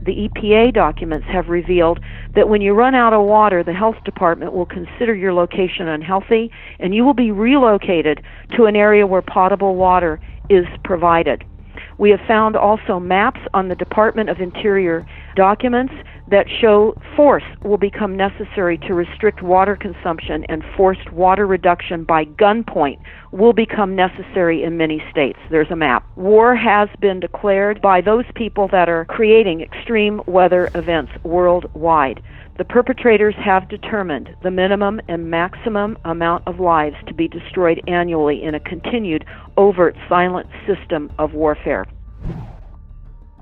The EPA documents have revealed that when you run out of water, the health department will consider your location unhealthy, and you will be relocated to an area where potable water is provided. We have found also maps on the Department of Interior documents that show force will become necessary to restrict water consumption, and forced water reduction by gunpoint will become necessary in many states. There's a map. War has been declared by those people that are creating extreme weather events worldwide. The perpetrators have determined the minimum and maximum amount of lives to be destroyed annually in a continued, overt, silent system of warfare.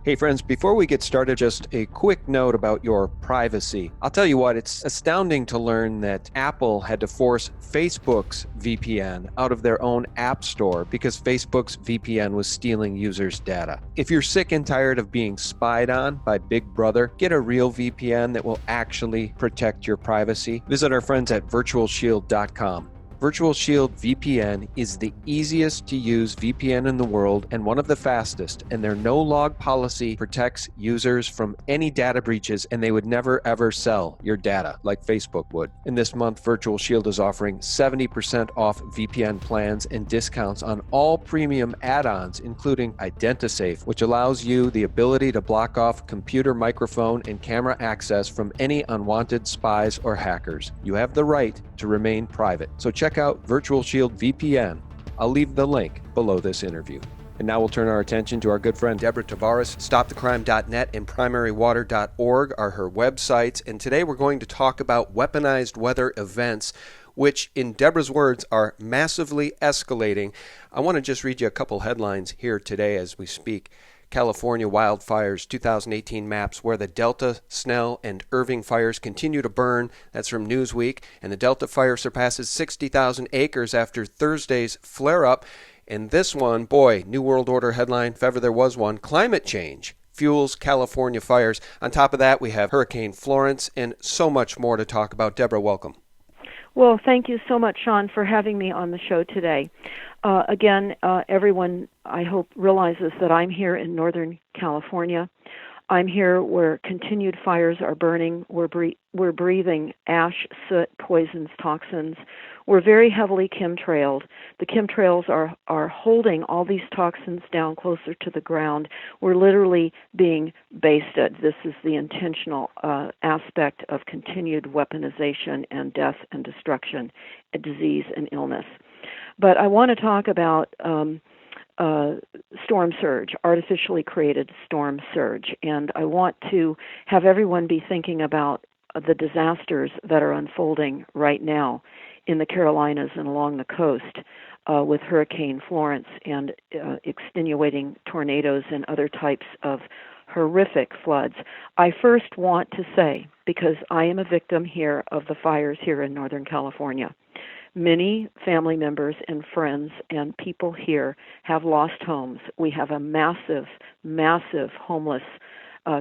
Hey friends, before we get started, just a quick note about your privacy. I'll tell you what, it's astounding to learn that Apple had to force Facebook's VPN out of their own app store because Facebook's VPN was stealing users' data. If you're sick and tired of being spied on by Big Brother, get a real VPN that will actually protect your privacy. Visit our friends at virtualshield.com. Virtual Shield VPN is the easiest to use VPN in the world and one of the fastest, and their no-log policy protects users from any data breaches, and they would never ever sell your data like Facebook would. And this month, Virtual Shield is offering 70% off VPN plans and discounts on all premium add-ons, including IdentiSafe, which allows you the ability to block off computer, microphone, and camera access from any unwanted spies or hackers. You have the right to remain private. So check out Virtual Shield VPN. I'll leave the link below this interview. And now we'll turn our attention to our good friend Deborah Tavares. StopTheCrime.net and PrimaryWater.org are her websites. And today we're going to talk about weaponized weather events, which in Deborah's words are massively escalating. I want to just read you a couple headlines here today as we speak. California wildfires 2018 maps where the Delta, Snell, and Irving fires continue to burn. That's from Newsweek. And the Delta fire surpasses 60,000 acres after Thursday's flare-up. And this one, boy, New World Order headline, if ever there was one, climate change fuels California fires. On top of that, we have Hurricane Florence and so much more to talk about. Deborah, welcome. Well, thank you so much, Sean, for having me on the show today. Again, everyone, I hope, realizes that I'm here in Northern California. I'm here where continued fires are burning. We're breathing ash, soot, poisons, toxins. We're very heavily chemtrailed. The chemtrails are holding all these toxins down closer to the ground. We're literally being basted. This is the intentional aspect of continued weaponization and death and destruction, disease and illness. But I want to talk about storm surge, artificially created storm surge, and I want to have everyone be thinking about the disasters that are unfolding right now in the Carolinas and along the coast with Hurricane Florence and extenuating tornadoes and other types of horrific floods. I first want to say, because I am a victim here of the fires here in Northern California, many family members and friends and people here have lost homes. We have a massive, massive homeless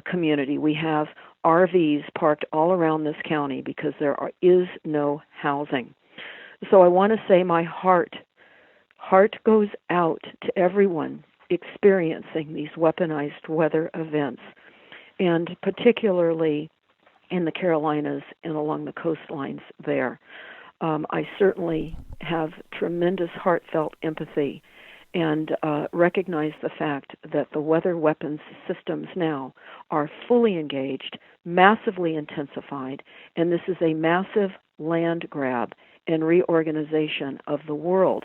community. We have RVs parked all around this county because there is no housing. So I want to say my heart goes out to everyone experiencing these weaponized weather events, and particularly in the Carolinas and along the coastlines there. I certainly have tremendous heartfelt empathy and recognize the fact that the weather weapons systems now are fully engaged, massively intensified, and this is a massive land grab and reorganization of the world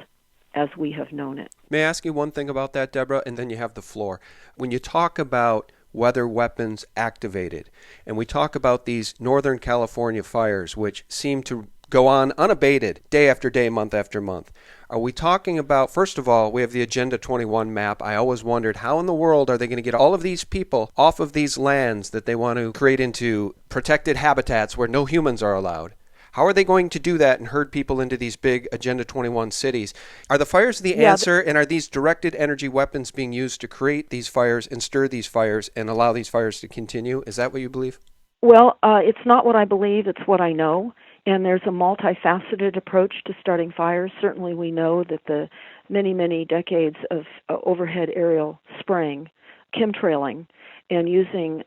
as we have known it. May I ask you one thing about that, Deborah, and then you have the floor. When you talk about weather weapons activated, and we talk about these Northern California fires, which seem to go on unabated day after day, month after month. Are we talking about, first of all, we have the Agenda 21 map. I always wondered, how in the world are they going to get all of these people off of these lands that they want to create into protected habitats where no humans are allowed? How are they going to do that and herd people into these big Agenda 21 cities? Are the fires the answer, and are these directed energy weapons being used to create these fires and stir these fires and allow these fires to continue? Is that what you believe? Well, it's not what I believe, it's what I know. And there's a multifaceted approach to starting fires. Certainly we know that the many, many decades of overhead aerial spraying chemtrailing and using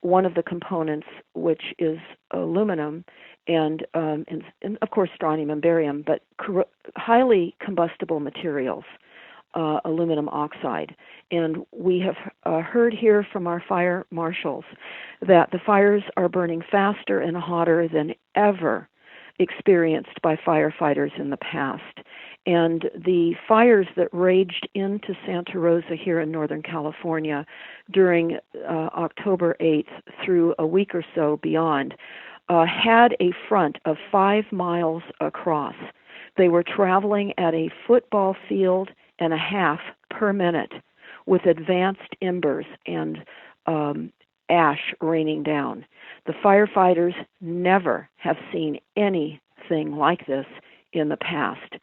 one of the components, which is aluminum, and of course strontium and barium, but highly combustible materials, aluminum oxide. And we have heard here from our fire marshals that the fires are burning faster and hotter than ever experienced by firefighters in the past. And the fires that raged into Santa Rosa here in Northern California during October 8th through a week or so beyond had a front of 5 miles across. They were traveling at a football field and a half per minute with advanced embers and ash raining down. The firefighters never have seen anything like this in the past.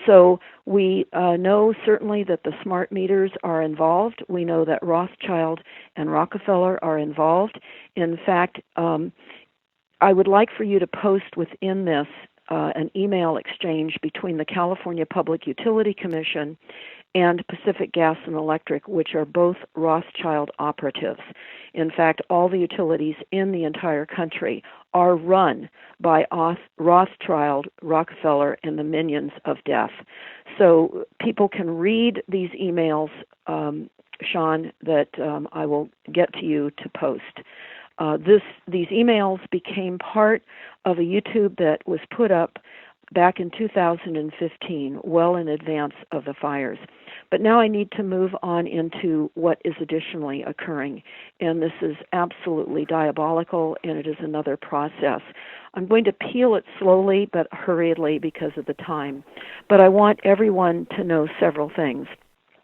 So we know certainly that the smart meters are involved. We know that Rothschild and Rockefeller are involved. In fact, I would like for you to post within this an email exchange between the California Public Utility Commission and Pacific Gas and Electric, which are both Rothschild operatives. In fact, all the utilities in the entire country are run by Rothschild, Rockefeller, and the minions of death. So people can read these emails, Sean, that I will get to you to post. These emails became part of a YouTube that was put up back in 2015, well in advance of the fires. But now I need to move on into what is additionally occurring, and this is absolutely diabolical, and it is another process. I'm going to peel it slowly but hurriedly because of the time, but I want everyone to know several things,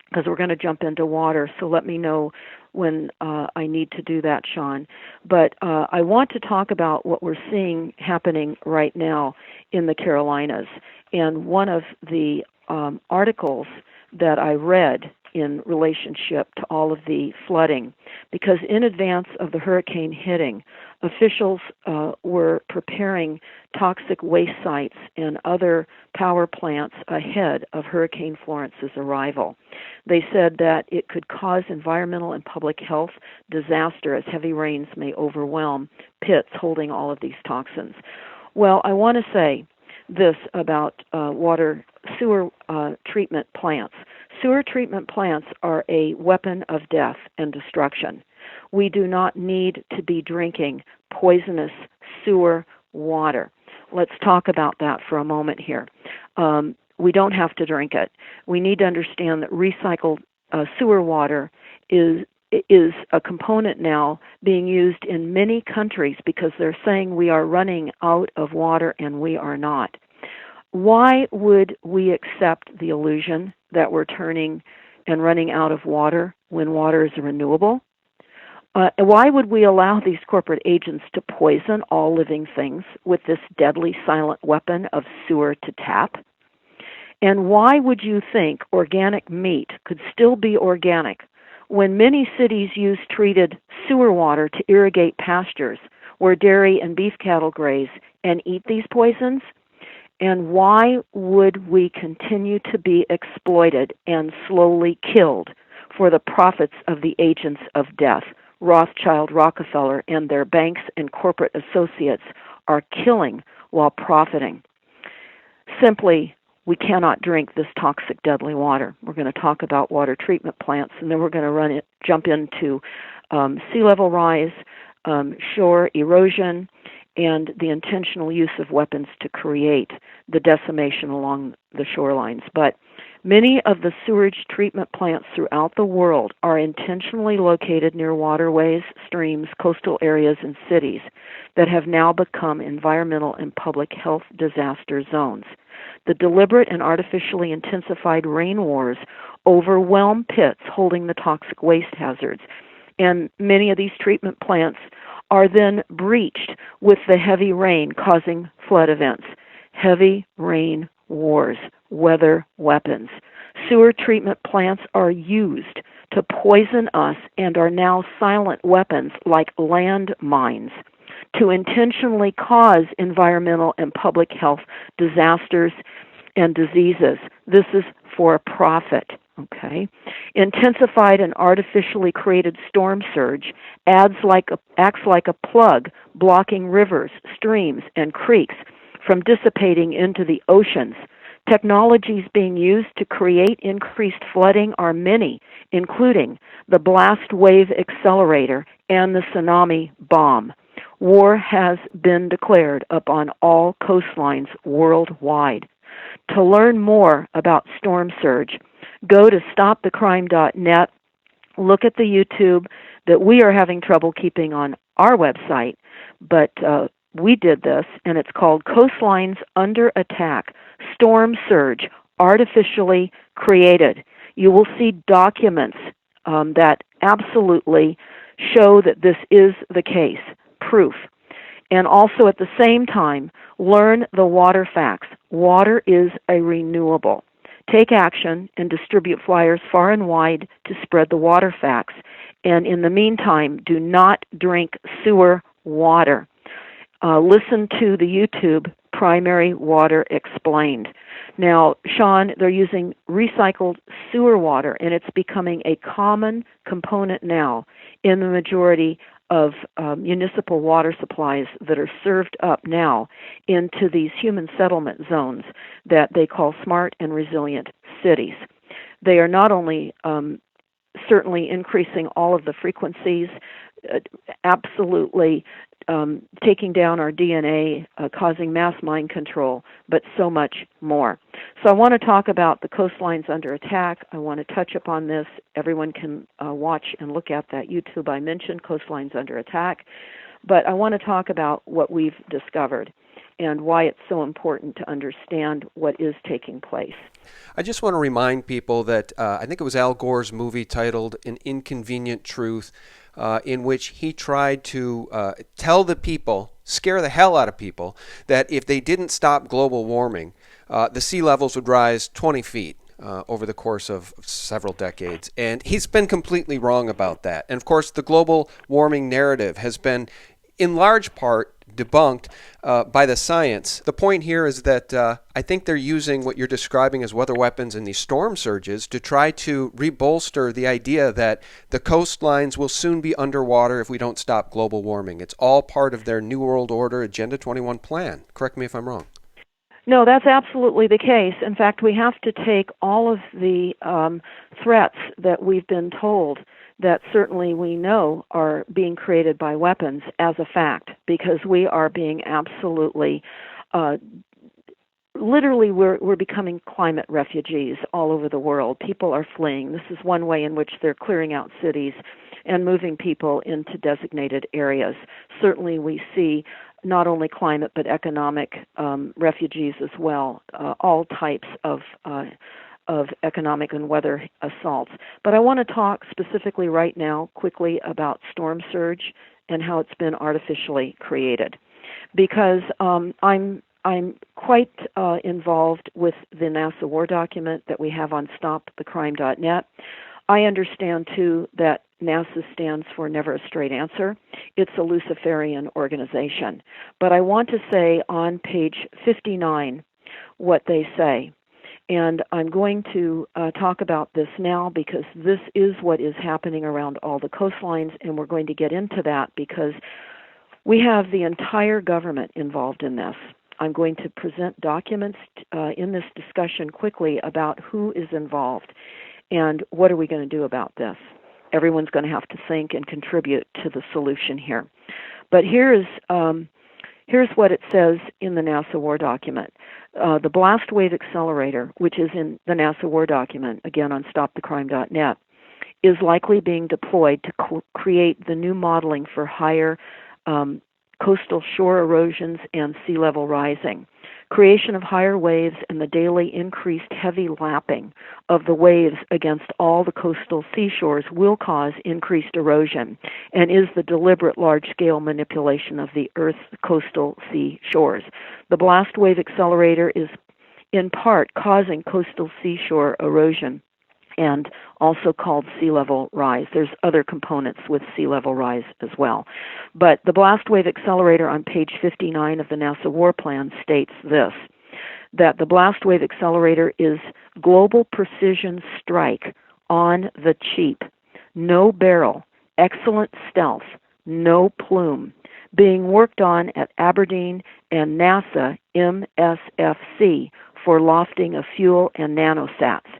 because we're going to jump into water, so let me know when I need to do that, Sean. But I want to talk about what we're seeing happening right now in the Carolinas. And one of the articles that I read in relationship to all of the flooding, because in advance of the hurricane hitting, officials were preparing toxic waste sites and other power plants ahead of Hurricane Florence's arrival. They said that it could cause environmental and public health disaster as heavy rains may overwhelm pits holding all of these toxins. Well, I want to say this about sewer treatment plants. Sewer treatment plants are a weapon of death and destruction. We do not need to be drinking poisonous sewer water. Let's talk about that for a moment here. We don't have to drink it. We need to understand that recycled sewer water is a component now being used in many countries because they're saying we are running out of water and we are not. Why would we accept the illusion that we're turning and running out of water when water is renewable? Why would we allow these corporate agents to poison all living things with this deadly silent weapon of sewer to tap? And why would you think organic meat could still be organic when many cities use treated sewer water to irrigate pastures where dairy and beef cattle graze and eat these poisons? And why would we continue to be exploited and slowly killed for the profits of the agents of death? Rothschild, Rockefeller, and their banks and corporate associates are killing while profiting. Simply, we cannot drink this toxic, deadly water. We're going to talk about water treatment plants, and then we're going to jump into sea level rise, shore erosion, and the intentional use of weapons to create the decimation along the shorelines. But many of the sewage treatment plants throughout the world are intentionally located near waterways, streams, coastal areas, and cities that have now become environmental and public health disaster zones. The deliberate and artificially intensified rain wars overwhelm pits holding the toxic waste hazards, and many of these treatment plants are then breached with the heavy rain causing flood events. Heavy rain wars, weather weapons. Sewer treatment plants are used to poison us and are now silent weapons like landmines to intentionally cause environmental and public health disasters and diseases. This is for profit. Okay. Intensified and artificially created storm surge acts like a plug, blocking rivers, streams, and creeks from dissipating into the oceans. Technologies being used to create increased flooding are many, including the blast wave accelerator and the tsunami bomb. War has been declared upon all coastlines worldwide. To learn more about storm surge, go to stopthecrime.net, look at the YouTube that we are having trouble keeping on our website, but we did this, and it's called Coastlines Under Attack, Storm Surge, Artificially Created. You will see documents that absolutely show that this is the case, proof. And also at the same time, learn the water facts. Water is a renewable. Take action and distribute flyers far and wide to spread the water facts. And in the meantime, do not drink sewer water. Listen to the YouTube Primary Water Explained. Now, Sean, they're using recycled sewer water, and it's becoming a common component now in the majority of municipal water supplies that are served up now into these human settlement zones that they call smart and resilient cities. They are not only certainly increasing all of the frequencies, absolutely taking down our DNA, causing mass mind control, but so much more. So I want to talk about the coastlines under attack. I want to touch upon this. Everyone can watch and look at that YouTube I mentioned, Coastlines Under Attack. But I want to talk about what we've discovered and why it's so important to understand what is taking place. I just want to remind people that I think it was Al Gore's movie titled An Inconvenient Truth, in which he tried to tell the people, scare the hell out of people, that if they didn't stop global warming, the sea levels would rise 20 feet over the course of several decades. And he's been completely wrong about that. And of course, the global warming narrative has been, in large part, debunked by the science. The point here is that I think they're using what you're describing as weather weapons and these storm surges to try to rebolster the idea that the coastlines will soon be underwater if we don't stop global warming. It's all part of their New World Order Agenda 21 plan. Correct me if I'm wrong. No, that's absolutely the case. In fact, we have to take all of the threats that we've been told that certainly we know are being created by weapons as a fact, because we are being absolutely, literally we're becoming climate refugees all over the world. People are fleeing. This is one way in which they're clearing out cities and moving people into designated areas. Certainly we see not only climate but economic refugees as well, all types of economic and weather assaults. But I want to talk specifically right now quickly about storm surge and how it's been artificially created, because I'm quite involved with the NASA war document that we have on stopthecrime.net. I understand, too, that NASA stands for Never a Straight Answer. It's a Luciferian organization. But I want to say on page 59 what they say. And I'm going to talk about this now because this is what is happening around all the coastlines, and we're going to get into that because we have the entire government involved in this. I'm going to present documents in this discussion quickly about who is involved and what are we going to do about this. Everyone's going to have to think and contribute to the solution here. But here's what it says in the NASA war document. The blast wave accelerator, which is in the NASA war document, again on stopthecrime.net, is likely being deployed to create the new modeling for higher coastal shore erosions and sea level rising. Creation of higher waves and the daily increased heavy lapping of the waves against all the coastal seashores will cause increased erosion and is the deliberate large-scale manipulation of the Earth's coastal sea shores. The blast wave accelerator is in part causing coastal seashore erosion and also called sea level rise. There's other components with sea level rise as well. But the blast wave accelerator on page 59 of the NASA war plan states this: that the blast wave accelerator is global precision strike on the cheap. No barrel, excellent stealth, no plume, being worked on at Aberdeen and NASA MSFC for lofting of fuel and nanosats.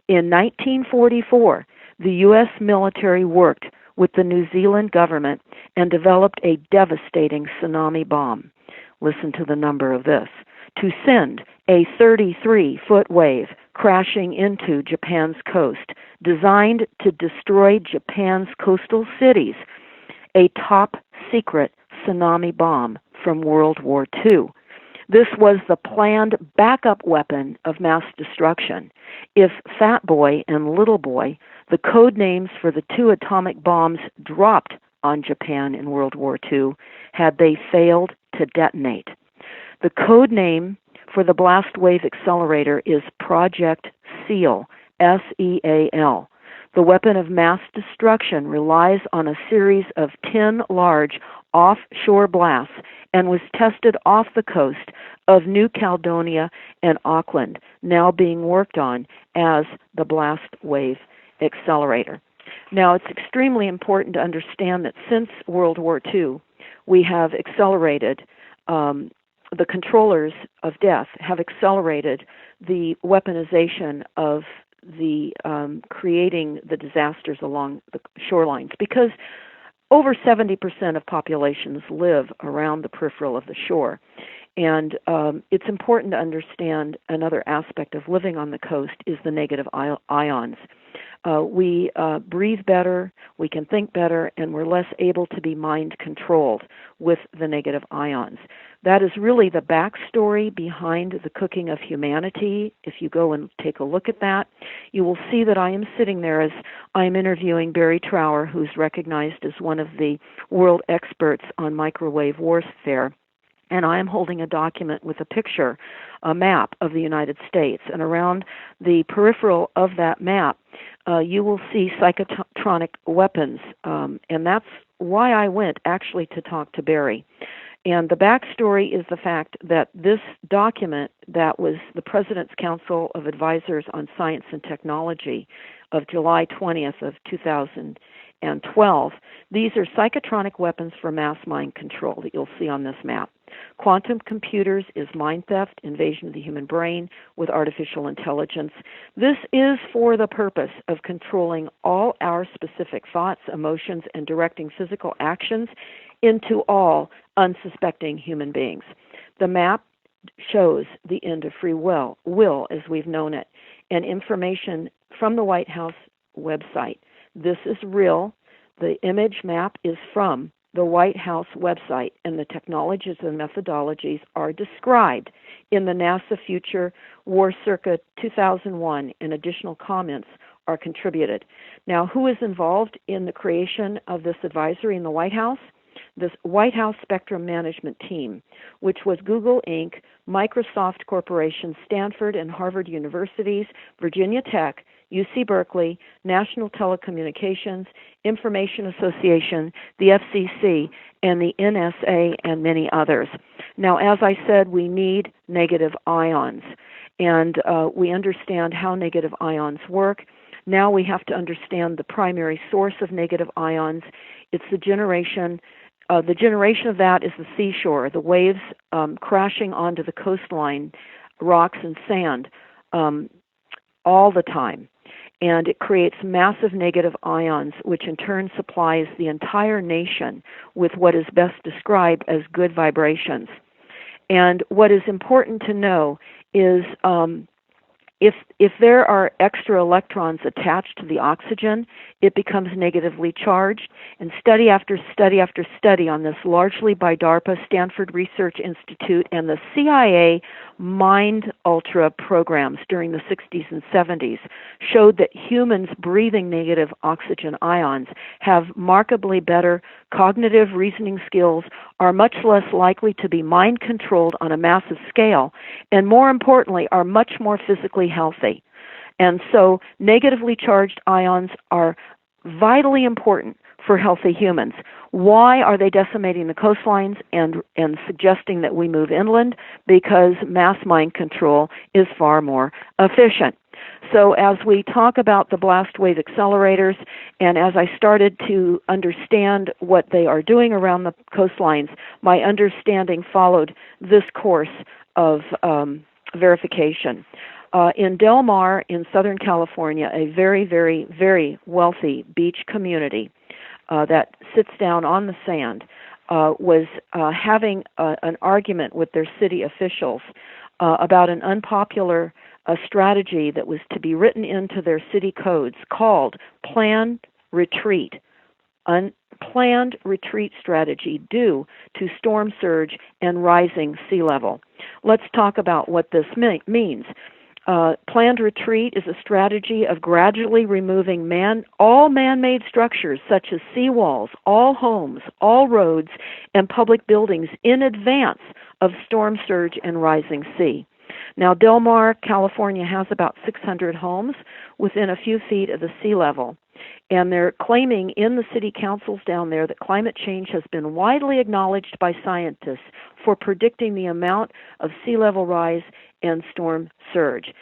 In 1944, the U.S. military worked with the New Zealand government and developed a devastating tsunami bomb. Listen to the number of this. To send a 33-foot wave crashing into Japan's coast, designed to destroy Japan's coastal cities, a top-secret tsunami bomb from World War II. This was the planned backup weapon of mass destruction. If Fat Boy and Little Boy, the code names for the two atomic bombs dropped on Japan in World War II, had they failed to detonate. The code name for the blast wave accelerator is Project SEAL, S-E-A-L. The weapon of mass destruction relies on a series of 10 large offshore blasts and was tested off the coast of New Caledonia and Auckland, now being worked on as the blast wave accelerator. Now, it's extremely important to understand that since World War II, we have accelerated, the controllers of death have accelerated the weaponization of the creating the disasters along the shorelines, because over 70% of populations live around the peripheral of the shore. And it's important to understand another aspect of living on the coast is the negative ions. We breathe better, we can think better, and we're less able to be mind-controlled with the negative ions. That is really the backstory behind the cooking of humanity. If you go and take a look at that, you will see that I am sitting there as I am interviewing Barry Trower, who's recognized as one of the world experts on microwave warfare. And I am holding a document with a picture, a map of the United States. And around the peripheral of that map, you will see psychotronic weapons. And that's why I went actually to talk to Barry. And the backstory is the fact that this document that was the President's Council of Advisors on Science and Technology of July 20th of 2012, these are psychotronic weapons for mass mind control that you'll see on this map. Quantum computers is mind theft, invasion of the human brain with artificial intelligence. This is for the purpose of controlling all our specific thoughts, emotions, and directing physical actions into all unsuspecting human beings. The map shows the end of free will as we've known it, and information from the White House website. This is real. The image map is from the White House website, and the technologies and methodologies are described in the NASA Future War Circa 2001, and additional comments are contributed. Now, who is involved in the creation of this advisory in the White House? This White House Spectrum Management Team, which was Google Inc., Microsoft Corporation, Stanford and Harvard Universities, Virginia Tech, UC Berkeley, National Telecommunications, Information Association, the FCC, and the NSA, and many others. Now, as I said, we need negative ions, and we understand how negative ions work. Now we have to understand the primary source of negative ions. It's the generation. The generation of that is the seashore, the waves crashing onto the coastline, rocks and sand all the time. And it creates massive negative ions, which in turn supplies the entire nation with what is best described as good vibrations. And what is important to know is if there are extra electrons attached to the oxygen, it becomes negatively charged. And study after study after study on this, largely by DARPA, Stanford Research Institute, and the CIA Mind Ultra programs during the 60s and 70s, showed that humans breathing negative oxygen ions have markedly better cognitive reasoning skills, are much less likely to be mind controlled on a massive scale, and more importantly, are much more physically healthy. And so negatively charged ions are vitally important for healthy humans. Why are they decimating the coastlines and suggesting that we move inland? Because mass mine control is far more efficient. So as we talk about the blast wave accelerators, and as I started to understand what they are doing around the coastlines, my understanding followed this course of verification. In Del Mar, in Southern California, a very, very, very wealthy beach community that sits down on the sand was having an argument with their city officials about an unpopular strategy that was to be written into their city codes called planned retreat. Unplanned retreat strategy due to storm surge and rising sea level. Let's talk about what this means. Planned retreat is a strategy of gradually removing all man-made structures such as seawalls, all homes, all roads, and public buildings in advance of storm surge and rising sea. Now, Del Mar, California has about 600 homes within a few feet of the sea level. And they're claiming in the city councils down there that climate change has been widely acknowledged by scientists for predicting the amount of sea level rise and storm surge.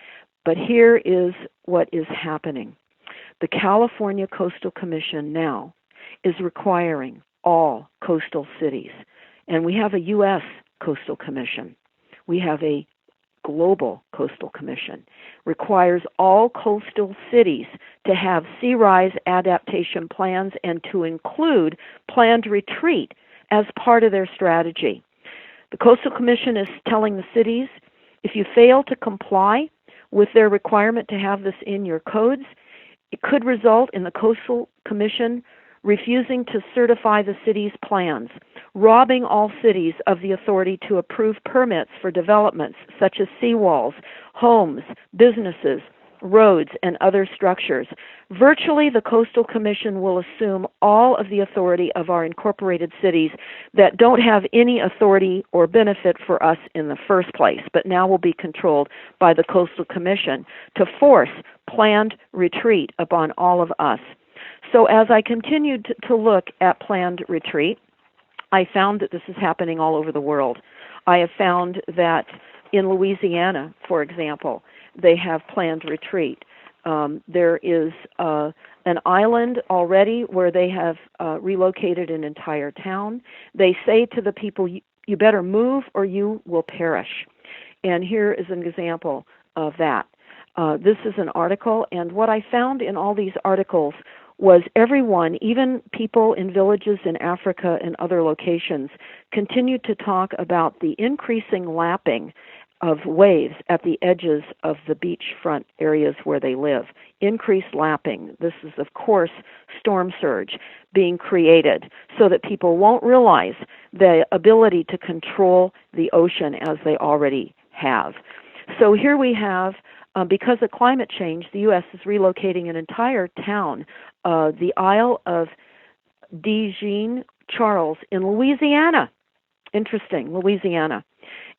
But here is what is happening. The California Coastal Commission now is requiring all coastal cities, and we have a U.S. Coastal Commission. We have a Global Coastal Commission, requires all coastal cities to have sea rise adaptation plans and to include planned retreat as part of their strategy. The Coastal Commission is telling the cities, if you fail to comply with their requirement to have this in your codes, it could result in the Coastal Commission refusing to certify the city's plans, robbing all cities of the authority to approve permits for developments such as seawalls, homes, businesses, roads, and other structures. Virtually, the Coastal Commission will assume all of the authority of our incorporated cities that don't have any authority or benefit for us in the first place, but now will be controlled by the Coastal Commission to force planned retreat upon all of us. So as I continued to look at planned retreat, I found that this is happening all over the world. I have found that in Louisiana, for example, they have planned retreat. There is an island already where they have relocated an entire town. They say to the people, you better move or you will perish. And here is an example of that. This is an article, and what I found in all these articles was everyone, even people in villages in Africa and other locations, continued to talk about the increasing lapping of waves at the edges of the beachfront areas where they live. Increased lapping. This is, of course, storm surge being created so that people won't realize the ability to control the ocean as they already have. So here we have, because of climate change, the U.S. is relocating an entire town, the Isle of Jean Charles in Louisiana. Interesting, Louisiana.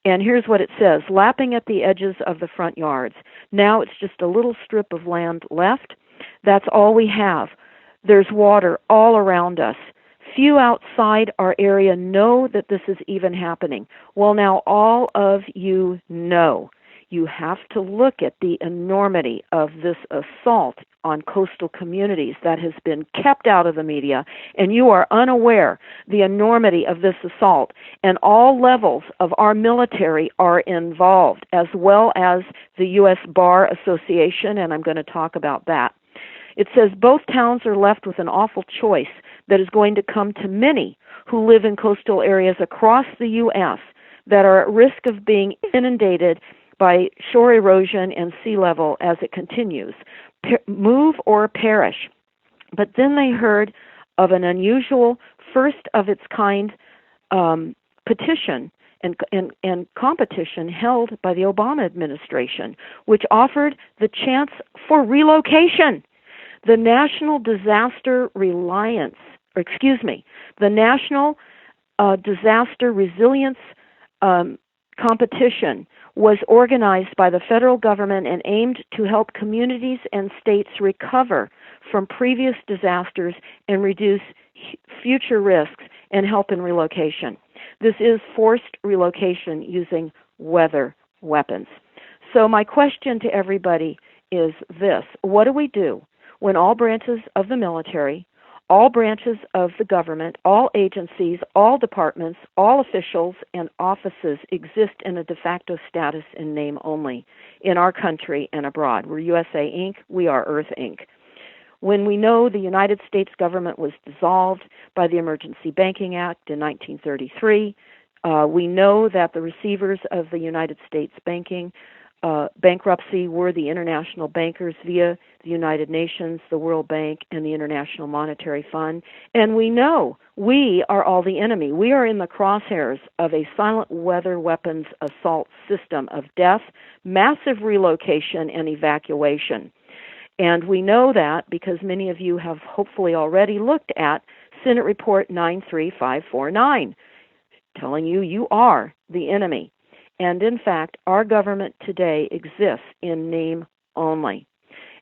And here's what it says, lapping at the edges of the front yards. Now it's just a little strip of land left. That's all we have. There's water all around us. Few outside our area know that this is even happening. Well, now all of you know. You have to look at the enormity of this assault on coastal communities that has been kept out of the media, and you are unaware the enormity of this assault, and all levels of our military are involved, as well as the U.S. Bar Association, and I'm going to talk about that. It says both towns are left with an awful choice that is going to come to many who live in coastal areas across the U.S. that are at risk of being inundated by shore erosion and sea level as it continues. Move or perish. But then they heard of an unusual, first-of-its-kind petition and competition held by the Obama administration, which offered the chance for relocation. The National Disaster Resilience competition was organized by the federal government and aimed to help communities and states recover from previous disasters and reduce future risks and help in relocation. This is forced relocation using weather weapons. So my question to everybody is this: what do we do when all branches of the military, all branches of the government, all agencies, all departments, all officials, and offices exist in a de facto status in name only in our country and abroad? We're USA Inc., we are Earth Inc. When we know the United States government was dissolved by the Emergency Banking Act in 1933, we know that the receivers of the United States bankruptcy were the international bankers via the United Nations, the World Bank, and the International Monetary Fund. And we know we are all the enemy. We are in the crosshairs of a silent weather weapons assault system of death, massive relocation, and evacuation. And we know that because many of you have hopefully already looked at Senate Report 93549, telling you you are the enemy. And in fact, our government today exists in name only.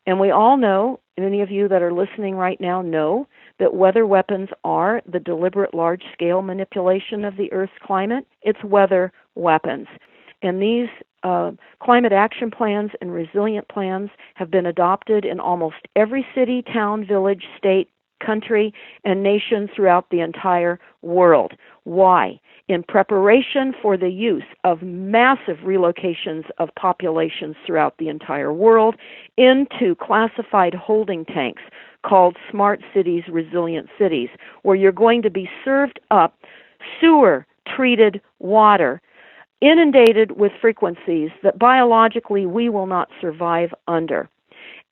And we all know, many of you that are listening right now know, that weather weapons are the deliberate large-scale manipulation of the Earth's climate. It's weather weapons. And these climate action plans and resilient plans have been adopted in almost every city, town, village, state, country, and nation throughout the entire world. Why? In preparation for the use of massive relocations of populations throughout the entire world into classified holding tanks called smart cities, resilient cities, where you're going to be served up sewer-treated water inundated with frequencies that biologically we will not survive under.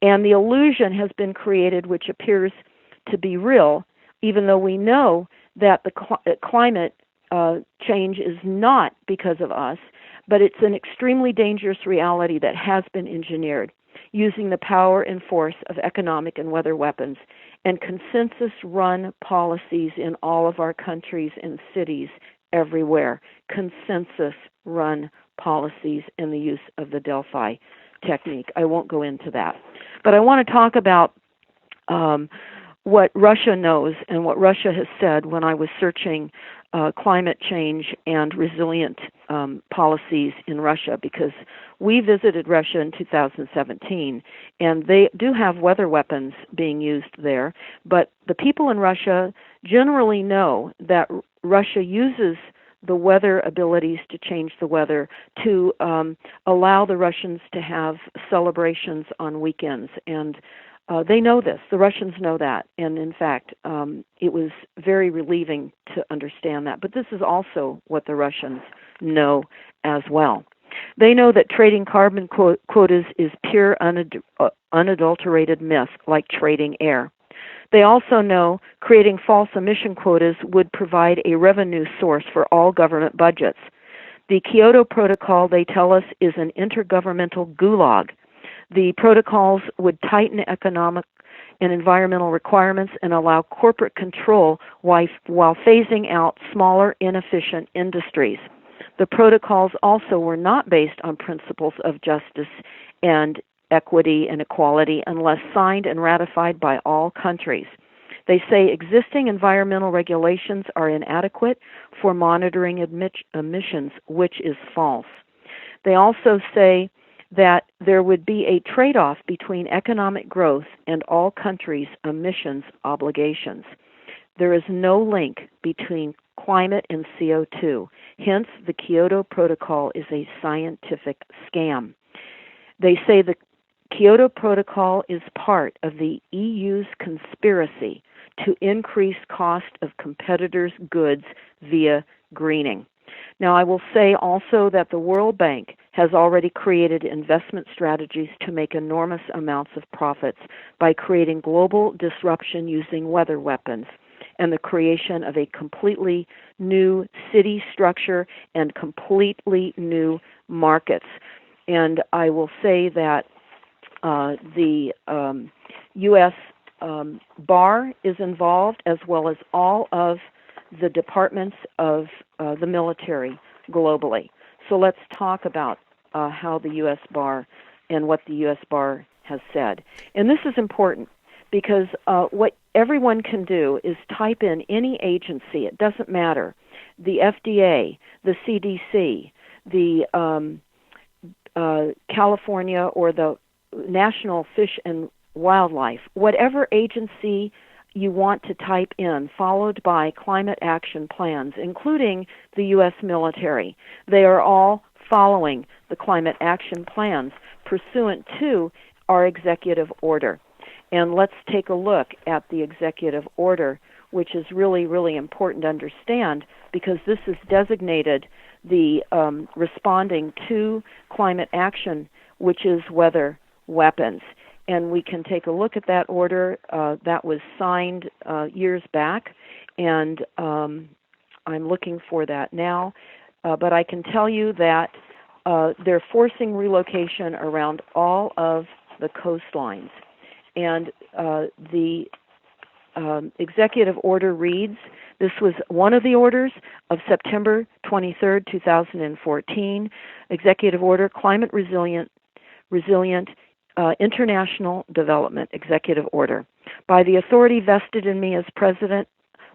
And the illusion has been created, which appears to be real, even though we know that the climate change is not because of us, but it's an extremely dangerous reality that has been engineered using the power and force of economic and weather weapons and consensus-run policies in all of our countries and cities everywhere. Consensus-run policies in the use of the Delphi technique. I won't go into that. But I want to talk about what Russia knows and what Russia has said when I was searching climate change and resilient policies in Russia, because we visited Russia in 2017, and they do have weather weapons being used there, but the people in Russia generally know that Russia uses the weather abilities to change the weather to allow the Russians to have celebrations on weekends. And they know this. The Russians know that. And in fact, it was very relieving to understand that. But this is also what the Russians know as well. They know that trading carbon quotas is pure unadulterated myth, like trading air. They also know creating false emission quotas would provide a revenue source for all government budgets. The Kyoto Protocol, they tell us, is an intergovernmental gulag. The protocols would tighten economic and environmental requirements and allow corporate control while phasing out smaller, inefficient industries. The protocols also were not based on principles of justice and equity and equality unless signed and ratified by all countries. They say existing environmental regulations are inadequate for monitoring emissions, which is false. They also say that there would be a trade-off between economic growth and all countries' emissions obligations. There is no link between climate and CO2. Hence, the Kyoto Protocol is a scientific scam. They say the Kyoto Protocol is part of the EU's conspiracy to increase cost of competitors' goods via greening. Now, I will say also that the World Bank has already created investment strategies to make enormous amounts of profits by creating global disruption using weather weapons and the creation of a completely new city structure and completely new markets. And I will say that the U.S. Bar is involved, as well as all of the departments of the military globally. So let's talk about how the U.S. Bar and what the U.S. Bar has said. And this is important because what everyone can do is type in any agency, it doesn't matter, the FDA, the CDC, the California or the National Fish and Wildlife, whatever agency you want to type in, followed by climate action plans, including the U.S. military. They are all following the climate action plans pursuant to our executive order. And let's take a look at the executive order, which is really, really important to understand because this is designated the responding to climate action, which is weather weapons. And we can take a look at that order that was signed years back, and I'm looking for that now. But I can tell you that they're forcing relocation around all of the coastlines. And the executive order reads, this was one of the orders of September 23rd, 2014, Executive Order Climate Resilient International Development Executive Order. By the authority vested in me as President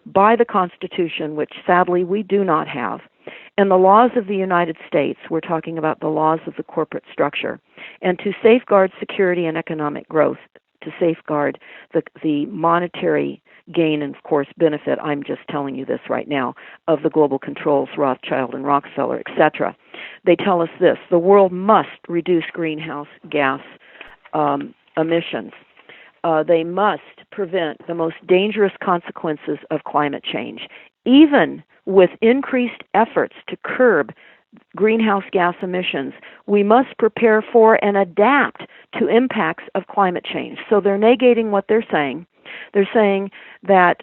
by the Constitution, which sadly we do not have, and the laws of the United States, we're talking about the laws of the corporate structure, and to safeguard security and economic growth, to safeguard the monetary gain and, of course, benefit, I'm just telling you this right now, of the global controls, Rothschild and Rockefeller, etc. They tell us this: the world must reduce greenhouse gas emissions. They must prevent the most dangerous consequences of climate change. Even with increased efforts to curb greenhouse gas emissions, we must prepare for and adapt to impacts of climate change. So they're negating what they're saying. They're saying that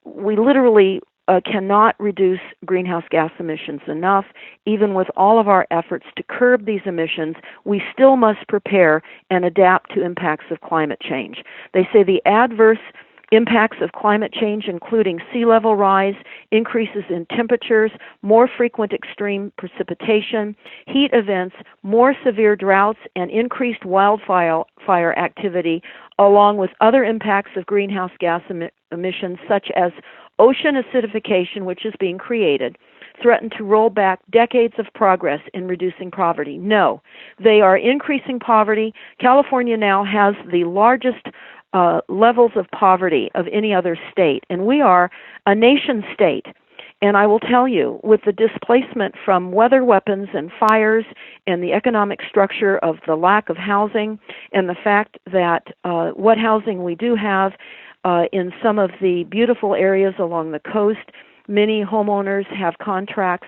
we literally cannot reduce greenhouse gas emissions enough. Even with all of our efforts to curb these emissions, we still must prepare and adapt to impacts of climate change. They say the adverse impacts of climate change, including sea level rise, increases in temperatures, more frequent extreme precipitation, heat events, more severe droughts, and increased wildfire activity, along with other impacts of greenhouse gas emissions such as ocean acidification, which is being created, threaten to roll back decades of progress in reducing poverty. No, they are increasing poverty. California now has the largest levels of poverty of any other state, and we are a nation state. And I will tell you, with the displacement from weather weapons and fires and the economic structure of the lack of housing and the fact that what housing we do have in some of the beautiful areas along the coast, many homeowners have contracts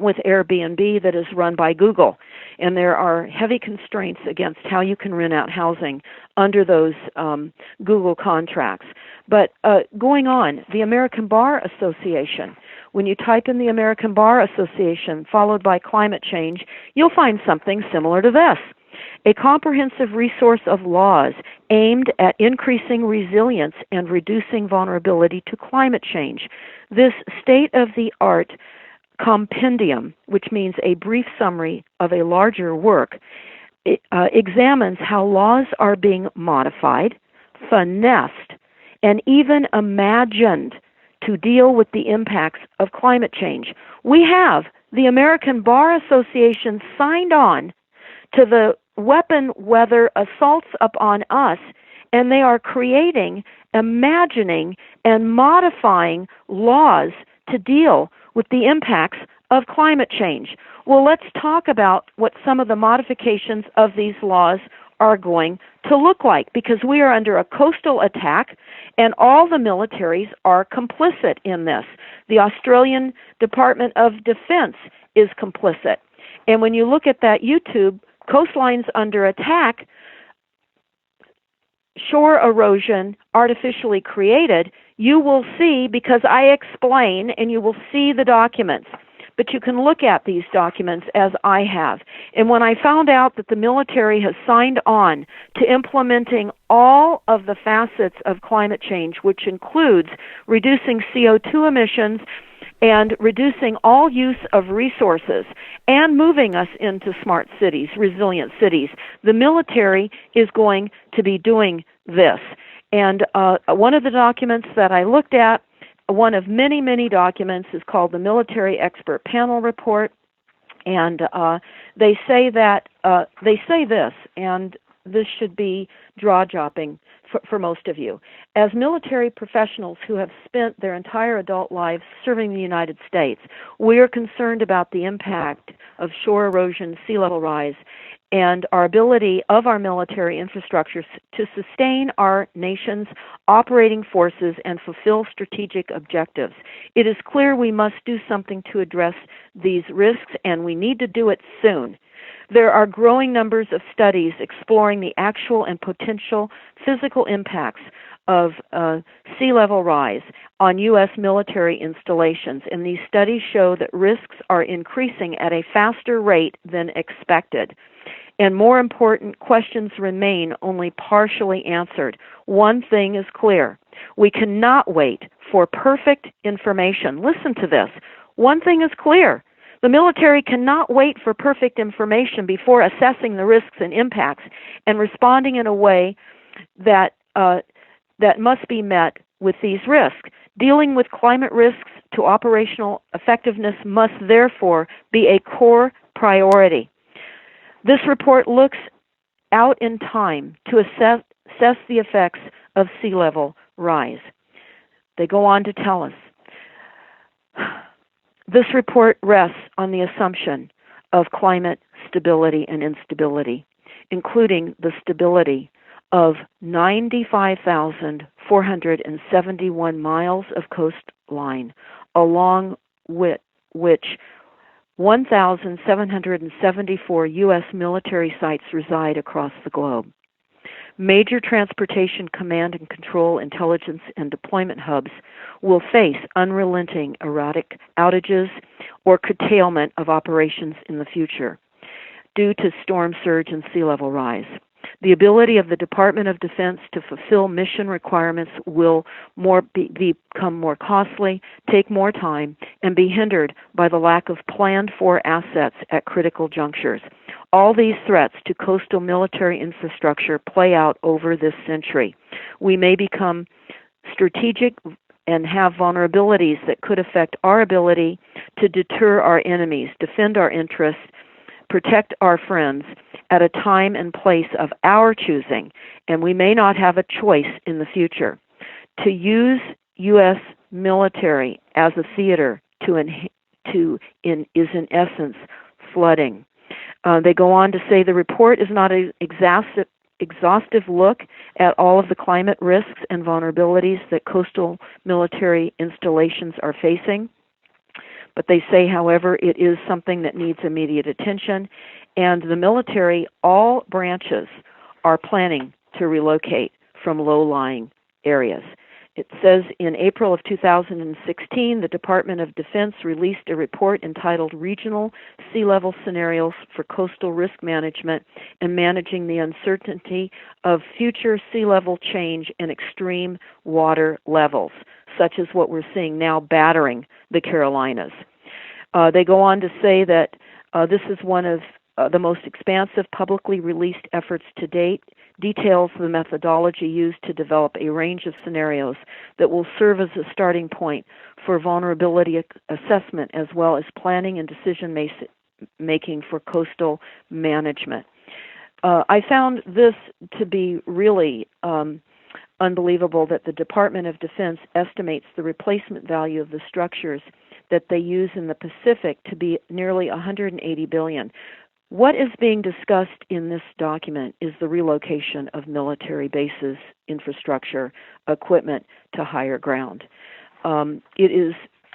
with Airbnb that is run by Google, and there are heavy constraints against how you can rent out housing under those Google contracts. But going on, the American Bar Association, when you type in the American Bar Association followed by climate change, you'll find something similar to this: a comprehensive resource of laws aimed at increasing resilience and reducing vulnerability to climate change. This state-of-the-art compendium, which means a brief summary of a larger work, examines how laws are being modified, finessed, and even imagined to deal with the impacts of climate change. We have the American Bar Association signed on to the weapon weather assaults upon us, and they are creating, imagining, and modifying laws to deal with the impacts of climate change. Well, let's talk about what some of the modifications of these laws are going to look like, because we are under a coastal attack and all the militaries are complicit in this. The Australian Department of Defense is complicit. And when you look at that YouTube, Coastlines Under Attack, Shore Erosion Artificially Created, you will see, because I explain, and you will see the documents. But you can look at these documents as I have. And when I found out that the military has signed on to implementing all of the facets of climate change, which includes reducing CO2 emissions and reducing all use of resources and moving us into smart cities, resilient cities, the military is going to be doing this. And one of the documents that I looked at, one of many, many documents, is called the Military Expert Panel Report. And they say this, and this should be jaw-dropping for most of you. As military professionals who have spent their entire adult lives serving the United States, we are concerned about the impact of shore erosion, sea level rise, and our ability of our military infrastructure to sustain our nation's operating forces and fulfill strategic objectives. It is clear we must do something to address these risks, and we need to do it soon. There are growing numbers of studies exploring the actual and potential physical impacts of sea level rise on U.S. military installations, and these studies show that risks are increasing at a faster rate than expected. And more important, questions remain only partially answered. One thing is clear. We cannot wait for perfect information. Listen to this. One thing is clear. The military cannot wait for perfect information before assessing the risks and impacts and responding in a way that must be met with these risks. Dealing with climate risks to operational effectiveness must therefore be a core priority. This report looks out in time to assess the effects of sea level rise. They go on to tell us, this report rests on the assumption of climate stability and instability, including the stability of 95,471 miles of coastline, along with which 1,774 U.S. military sites reside across the globe. Major transportation command and control, intelligence, and deployment hubs will face unrelenting erratic outages or curtailment of operations in the future due to storm surge and sea level rise. The ability of the Department of Defense to fulfill mission requirements will become more costly, take more time, and be hindered by the lack of planned-for assets at critical junctures. All these threats to coastal military infrastructure play out over this century. We may become strategic and have vulnerabilities that could affect our ability to deter our enemies, defend our interests, protect our friends at a time and place of our choosing, and we may not have a choice in the future. To use U.S. military as a theater is in essence flooding. They go on to say the report is not an exhaustive look at all of the climate risks and vulnerabilities that coastal military installations are facing. But they say, however, it is something that needs immediate attention, and the military, all branches, are planning to relocate from low-lying areas. It says in April of 2016, the Department of Defense released a report entitled Regional Sea Level Scenarios for Coastal Risk Management and Managing the Uncertainty of Future Sea Level Change and Extreme Water Levels, such as what we're seeing now battering the Carolinas. They go on to say that this is one of the most expansive publicly released efforts to date, details the methodology used to develop a range of scenarios that will serve as a starting point for vulnerability assessment as well as planning and decision-making for coastal management. I found this to be really unbelievable that the Department of Defense estimates the replacement value of the structures that they use in the Pacific to be nearly $180 billion. What is being discussed in this document is the relocation of military bases, infrastructure, equipment to higher ground. It is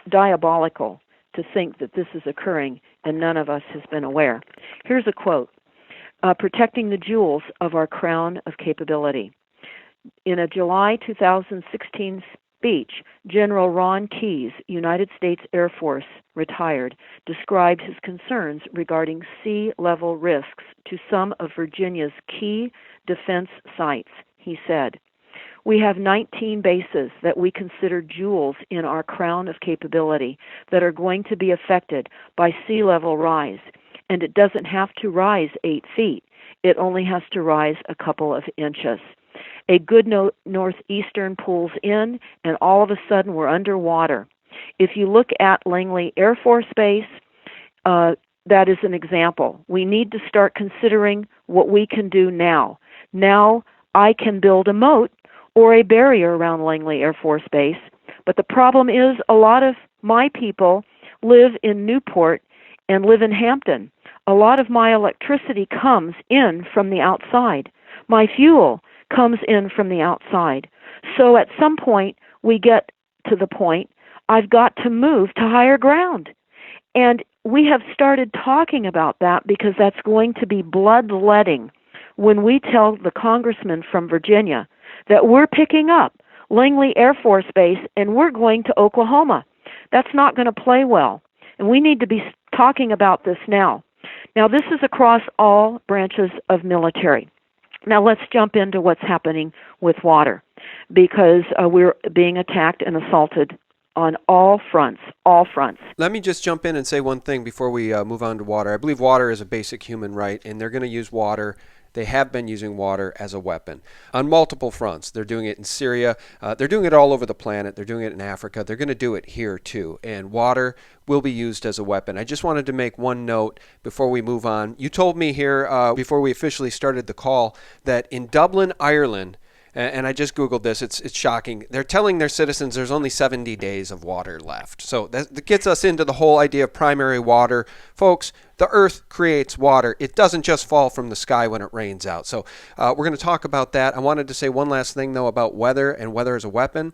diabolical to think that this is occurring and none of us has been aware. Here's a quote, protecting the jewels of our crown of capability. In a July 2016 speech, General Ron Keyes, United States Air Force, retired, described his concerns regarding sea level risks to some of Virginia's key defense sites. He said, "We have 19 bases that we consider jewels in our crown of capability that are going to be affected by sea level rise, and it doesn't have to rise 8 feet. It only has to rise a couple of inches." A good northeastern pulls in, and all of a sudden we're underwater. If you look at Langley Air Force Base, that is an example. We need to start considering what we can do now. Now I can build a moat or a barrier around Langley Air Force Base, but the problem is a lot of my people live in Newport and live in Hampton. A lot of my electricity comes in from the outside. My fuel comes in from the outside. So at some point, we get to the point, I've got to move to higher ground. And we have started talking about that because that's going to be bloodletting when we tell the congressman from Virginia that we're picking up Langley Air Force Base and we're going to Oklahoma. That's not going to play well. And we need to be talking about this now. Now, this is across all branches of military. Now, let's jump into what's happening with water, because we're being attacked and assaulted on all fronts, all fronts. Let me just jump in and say one thing before we move on to water. I believe water is a basic human right, and they're going to use water. They have been using water as a weapon on multiple fronts. They're doing it in Syria. They're doing it all over the planet. They're doing it in Africa. They're going to do it here too. And water will be used as a weapon. I just wanted to make one note before we move on. You told me here before we officially started the call that in Dublin, Ireland, and I just Googled this. It's shocking. They're telling their citizens there's only 70 days of water left. So that gets us into the whole idea of primary water. Folks, the earth creates water. It doesn't just fall from the sky when it rains out. So we're going to talk about that. I wanted to say one last thing, though, about weather and weather as a weapon.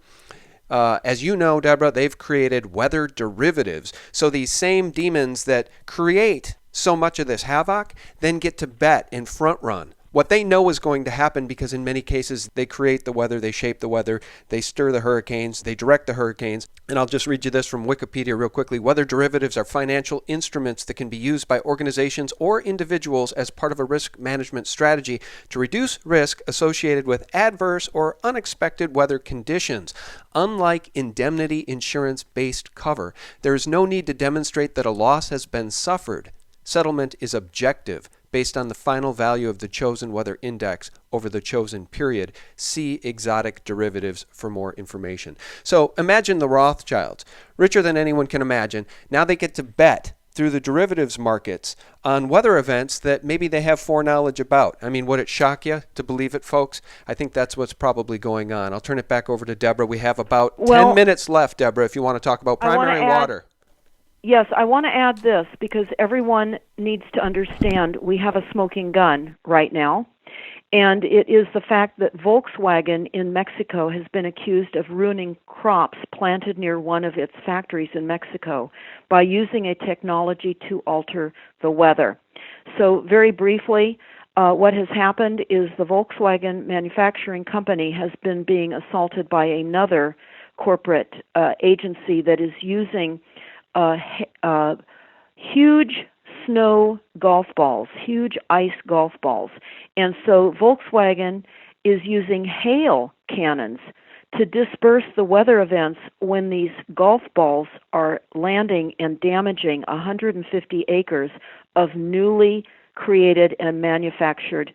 As you know, Deborah, they've created weather derivatives. So these same demons that create so much of this havoc then get to bet and front run what they know is going to happen, because in many cases they create the weather, they shape the weather, they stir the hurricanes, they direct the hurricanes. And I'll just read you this from Wikipedia real quickly. Weather derivatives are financial instruments that can be used by organizations or individuals as part of a risk management strategy to reduce risk associated with adverse or unexpected weather conditions. Unlike indemnity insurance-based cover, there is no need to demonstrate that a loss has been suffered. Settlement is objective, based on the final value of the chosen weather index over the chosen period. See exotic derivatives for more information. So imagine the Rothschilds, richer than anyone can imagine. Now they get to bet through the derivatives markets on weather events that maybe they have foreknowledge about. I mean, would it shock you to believe it, folks? I think that's what's probably going on. I'll turn it back over to Deborah. We have about 10 minutes left, Deborah, if you want to talk about primary water. Yes, I want to add this because everyone needs to understand we have a smoking gun right now, and it is the fact that Volkswagen in Mexico has been accused of ruining crops planted near one of its factories in Mexico by using a technology to alter the weather. So very briefly, what has happened is the Volkswagen manufacturing company has been being assaulted by another corporate agency that is using huge snow golf balls, huge ice golf balls. And so Volkswagen is using hail cannons to disperse the weather events when these golf balls are landing and damaging 150 acres of newly created and manufactured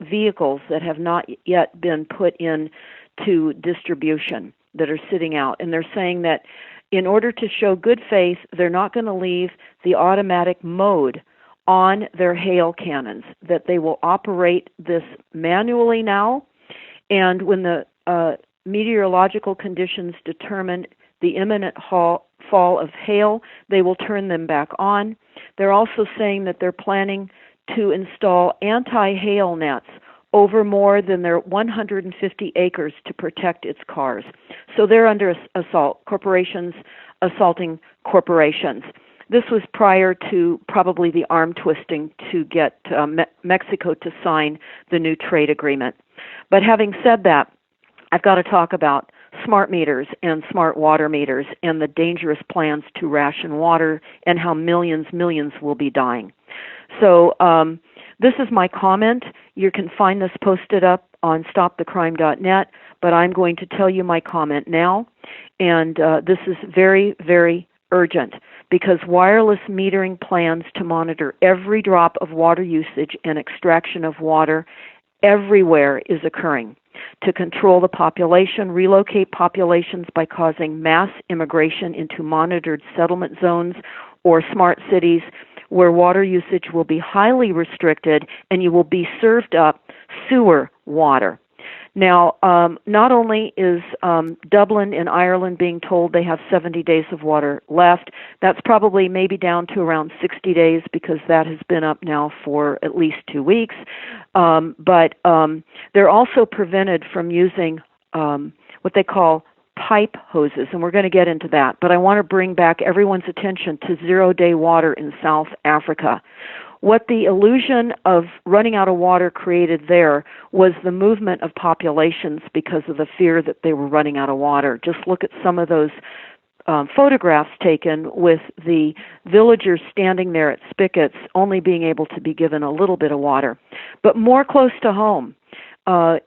vehicles that have not yet been put into distribution, that are sitting out. And they're saying that in order to show good faith, they're not going to leave the automatic mode on their hail cannons, that they will operate this manually now, and when the meteorological conditions determine the imminent fall of hail, they will turn them back on. They're also saying that they're planning to install anti-hail nets over more than their 150 acres to protect its cars. So they're under assault, corporations assaulting corporations. This was prior to probably the arm twisting to get Mexico to sign the new trade agreement. But having said that, I've got to talk about smart meters and smart water meters and the dangerous plans to ration water and how millions will be dying. So this is my comment. You can find this posted up on stopthecrime.net, but I'm going to tell you my comment now. And this is very, very urgent because wireless metering plans to monitor every drop of water usage and extraction of water everywhere is occurring. to control the population, relocate populations by causing mass immigration into monitored settlement zones or smart cities where water usage will be highly restricted and you will be served up sewer water. Now, not only is Dublin in Ireland being told they have 70 days of water left, that's probably maybe down to around 60 days because that has been up now for at least 2 weeks. But they're also prevented from using what they call pipe hoses, and we're going to get into that. But I want to bring back everyone's attention to zero-day water in South Africa. What the illusion of running out of water created there was the movement of populations because of the fear that they were running out of water. Just look at some of those photographs taken with the villagers standing there at spigots, only being able to be given a little bit of water. But more close to home,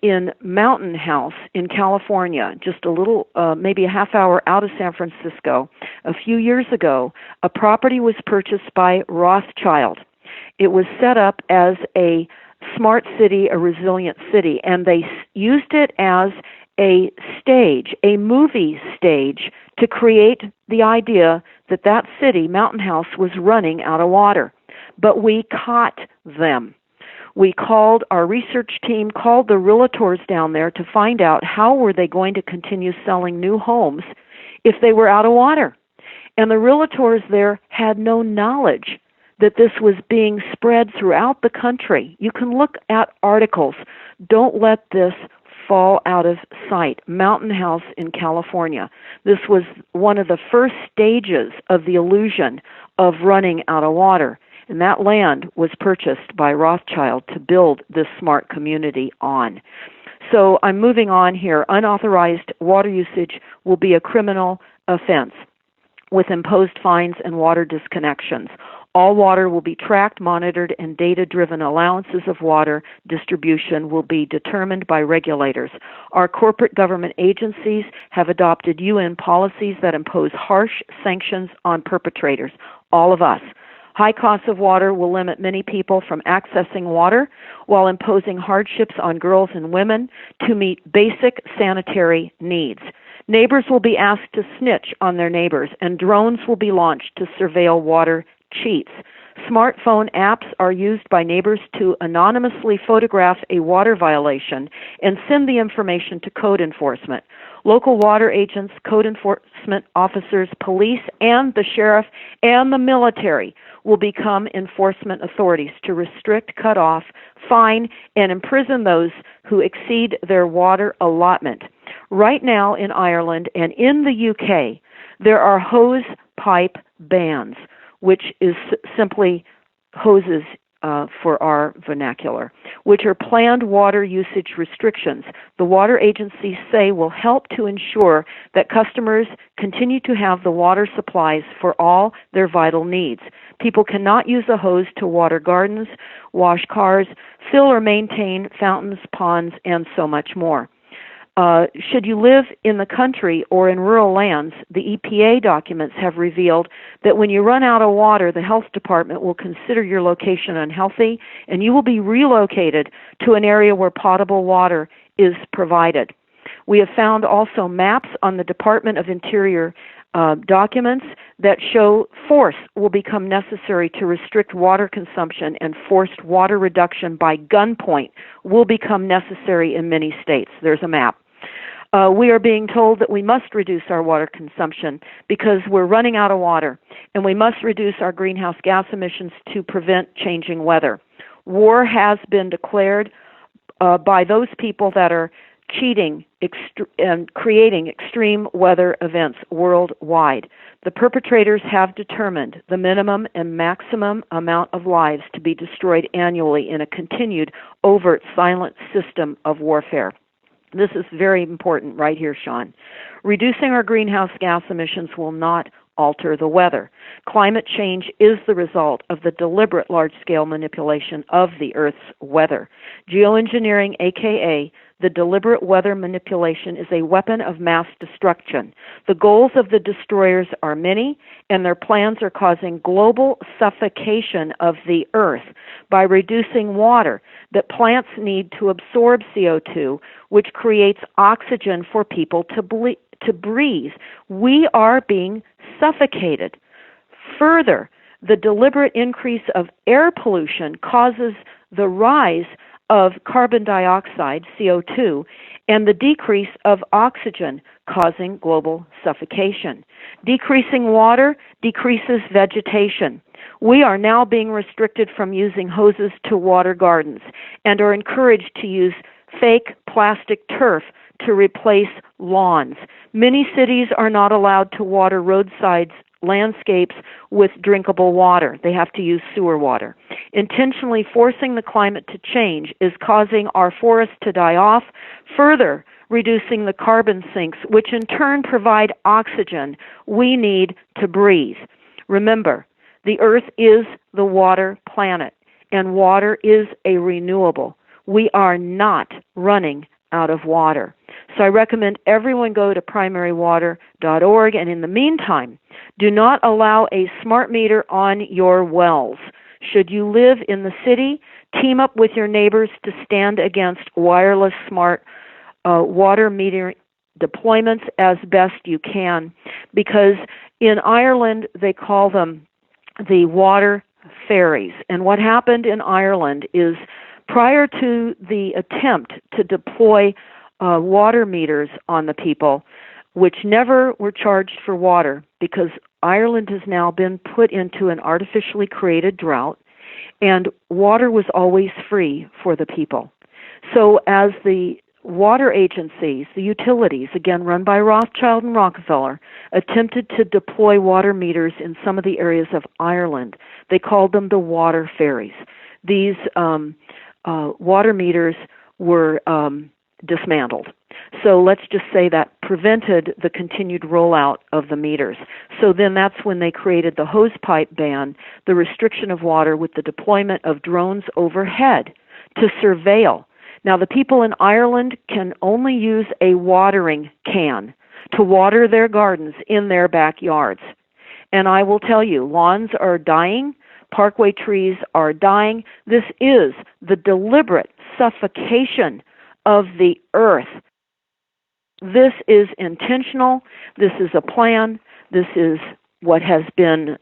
in Mountain House in California, just a little, maybe a half hour out of San Francisco, a few years ago, a property was purchased by Rothschild. It was set up as a smart city, a resilient city, and they used it as a stage, a movie stage, to create the idea that that city, Mountain House, was running out of water. But we caught them. We called, our research team called the realtors down there to find out how were they going to continue selling new homes if they were out of water. And the realtors there had no knowledge that this was being spread throughout the country. You can look at articles. Don't let this fall out of sight. Mountain House in California. This was one of the first stages of the illusion of running out of water. And that land was purchased by Rothschild to build this smart community on. So I'm moving on here. Unauthorized water usage will be a criminal offense with imposed fines and water disconnections. All water will be tracked, monitored, and data-driven allowances of water distribution will be determined by regulators. Our corporate government agencies have adopted UN policies that impose harsh sanctions on perpetrators, all of us. High costs of water will limit many people from accessing water while imposing hardships on girls and women to meet basic sanitary needs. Neighbors will be asked to snitch on their neighbors, and drones will be launched to surveil water cheats. Smartphone apps are used by neighbors to anonymously photograph a water violation and send the information to code enforcement. Local water agents, code enforcement officers, police, and the sheriff and the military will become enforcement authorities to restrict, cut off, fine, and imprison those who exceed their water allotment. Right now in Ireland and in the UK, there are hose pipe bans, which is simply hoses for our vernacular, which are planned water usage restrictions. The water agencies say will help to ensure that customers continue to have the water supplies for all their vital needs. People cannot use a hose to water gardens, wash cars, fill or maintain fountains, ponds, and so much more. Should you live in the country or in rural lands, the EPA documents have revealed that when you run out of water, the health department will consider your location unhealthy, and you will be relocated to an area where potable water is provided. We have found also maps on the Department of Interior documents that show force will become necessary to restrict water consumption, and forced water reduction by gunpoint will become necessary in many states. There's a map. We are being told that we must reduce our water consumption because we're running out of water, and we must reduce our greenhouse gas emissions to prevent changing weather. War has been declared by those people that are cheating and creating extreme weather events worldwide. The perpetrators have determined the minimum and maximum amount of lives to be destroyed annually in a continued, overt, silent system of warfare. This is very important right here, Sean. Reducing our greenhouse gas emissions will not alter the weather. Climate change is the result of the deliberate large-scale manipulation of the Earth's weather. Geoengineering, aka the deliberate weather manipulation is a weapon of mass destruction. The goals of the destroyers are many, and their plans are causing global suffocation of the earth by reducing water that plants need to absorb CO2, which creates oxygen for people to breathe. We are being suffocated. Further, the deliberate increase of air pollution causes the rise of carbon dioxide, CO2, and the decrease of oxygen, causing global suffocation. Decreasing water decreases vegetation. We are now being restricted from using hoses to water gardens and are encouraged to use fake plastic turf to replace lawns. Many cities are not allowed to water roadsides, landscapes with drinkable water. They have to use sewer water. Intentionally forcing the climate to change is causing our forests to die off, further reducing the carbon sinks, which in turn provide oxygen we need to breathe. Remember, the Earth is the water planet, and water is a renewable. We are not running out of water. So I recommend everyone go to primarywater.org, and in the meantime, do not allow a smart meter on your wells. Should you live in the city, team up with your neighbors to stand against wireless smart water meter deployments as best you can, because in Ireland they call them the water fairies. And what happened in Ireland is, prior to the attempt to deploy water meters on the people, which never were charged for water, because Ireland has now been put into an artificially created drought, and water was always free for the people. So as the water agencies, the utilities, again run by Rothschild and Rockefeller, attempted to deploy water meters in some of the areas of Ireland, they called them the water fairies. These water meters were dismantled. So let's just say that prevented the continued rollout of the meters. So then that's when they created the hosepipe ban, the restriction of water with the deployment of drones overhead to surveil. Now, the people in Ireland can only use a watering can to water their gardens in their backyards. And I will tell you, lawns are dying, parkway trees are dying. This is the deliberate suffocation of the earth. This is intentional. This is a plan. This is what has been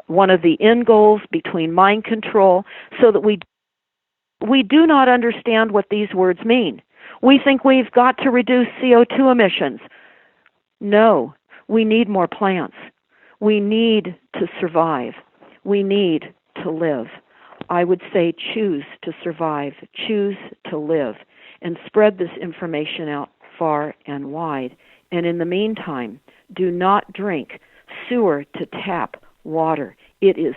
one of the end goals between mind control, so that we do not understand what these words mean. We think we've got to reduce CO2 emissions. No, we need more plants. We need to survive. We need to live. I would say choose to survive, choose to live, and spread this information out far and wide. And in the meantime, do not drink sewer to tap water. It is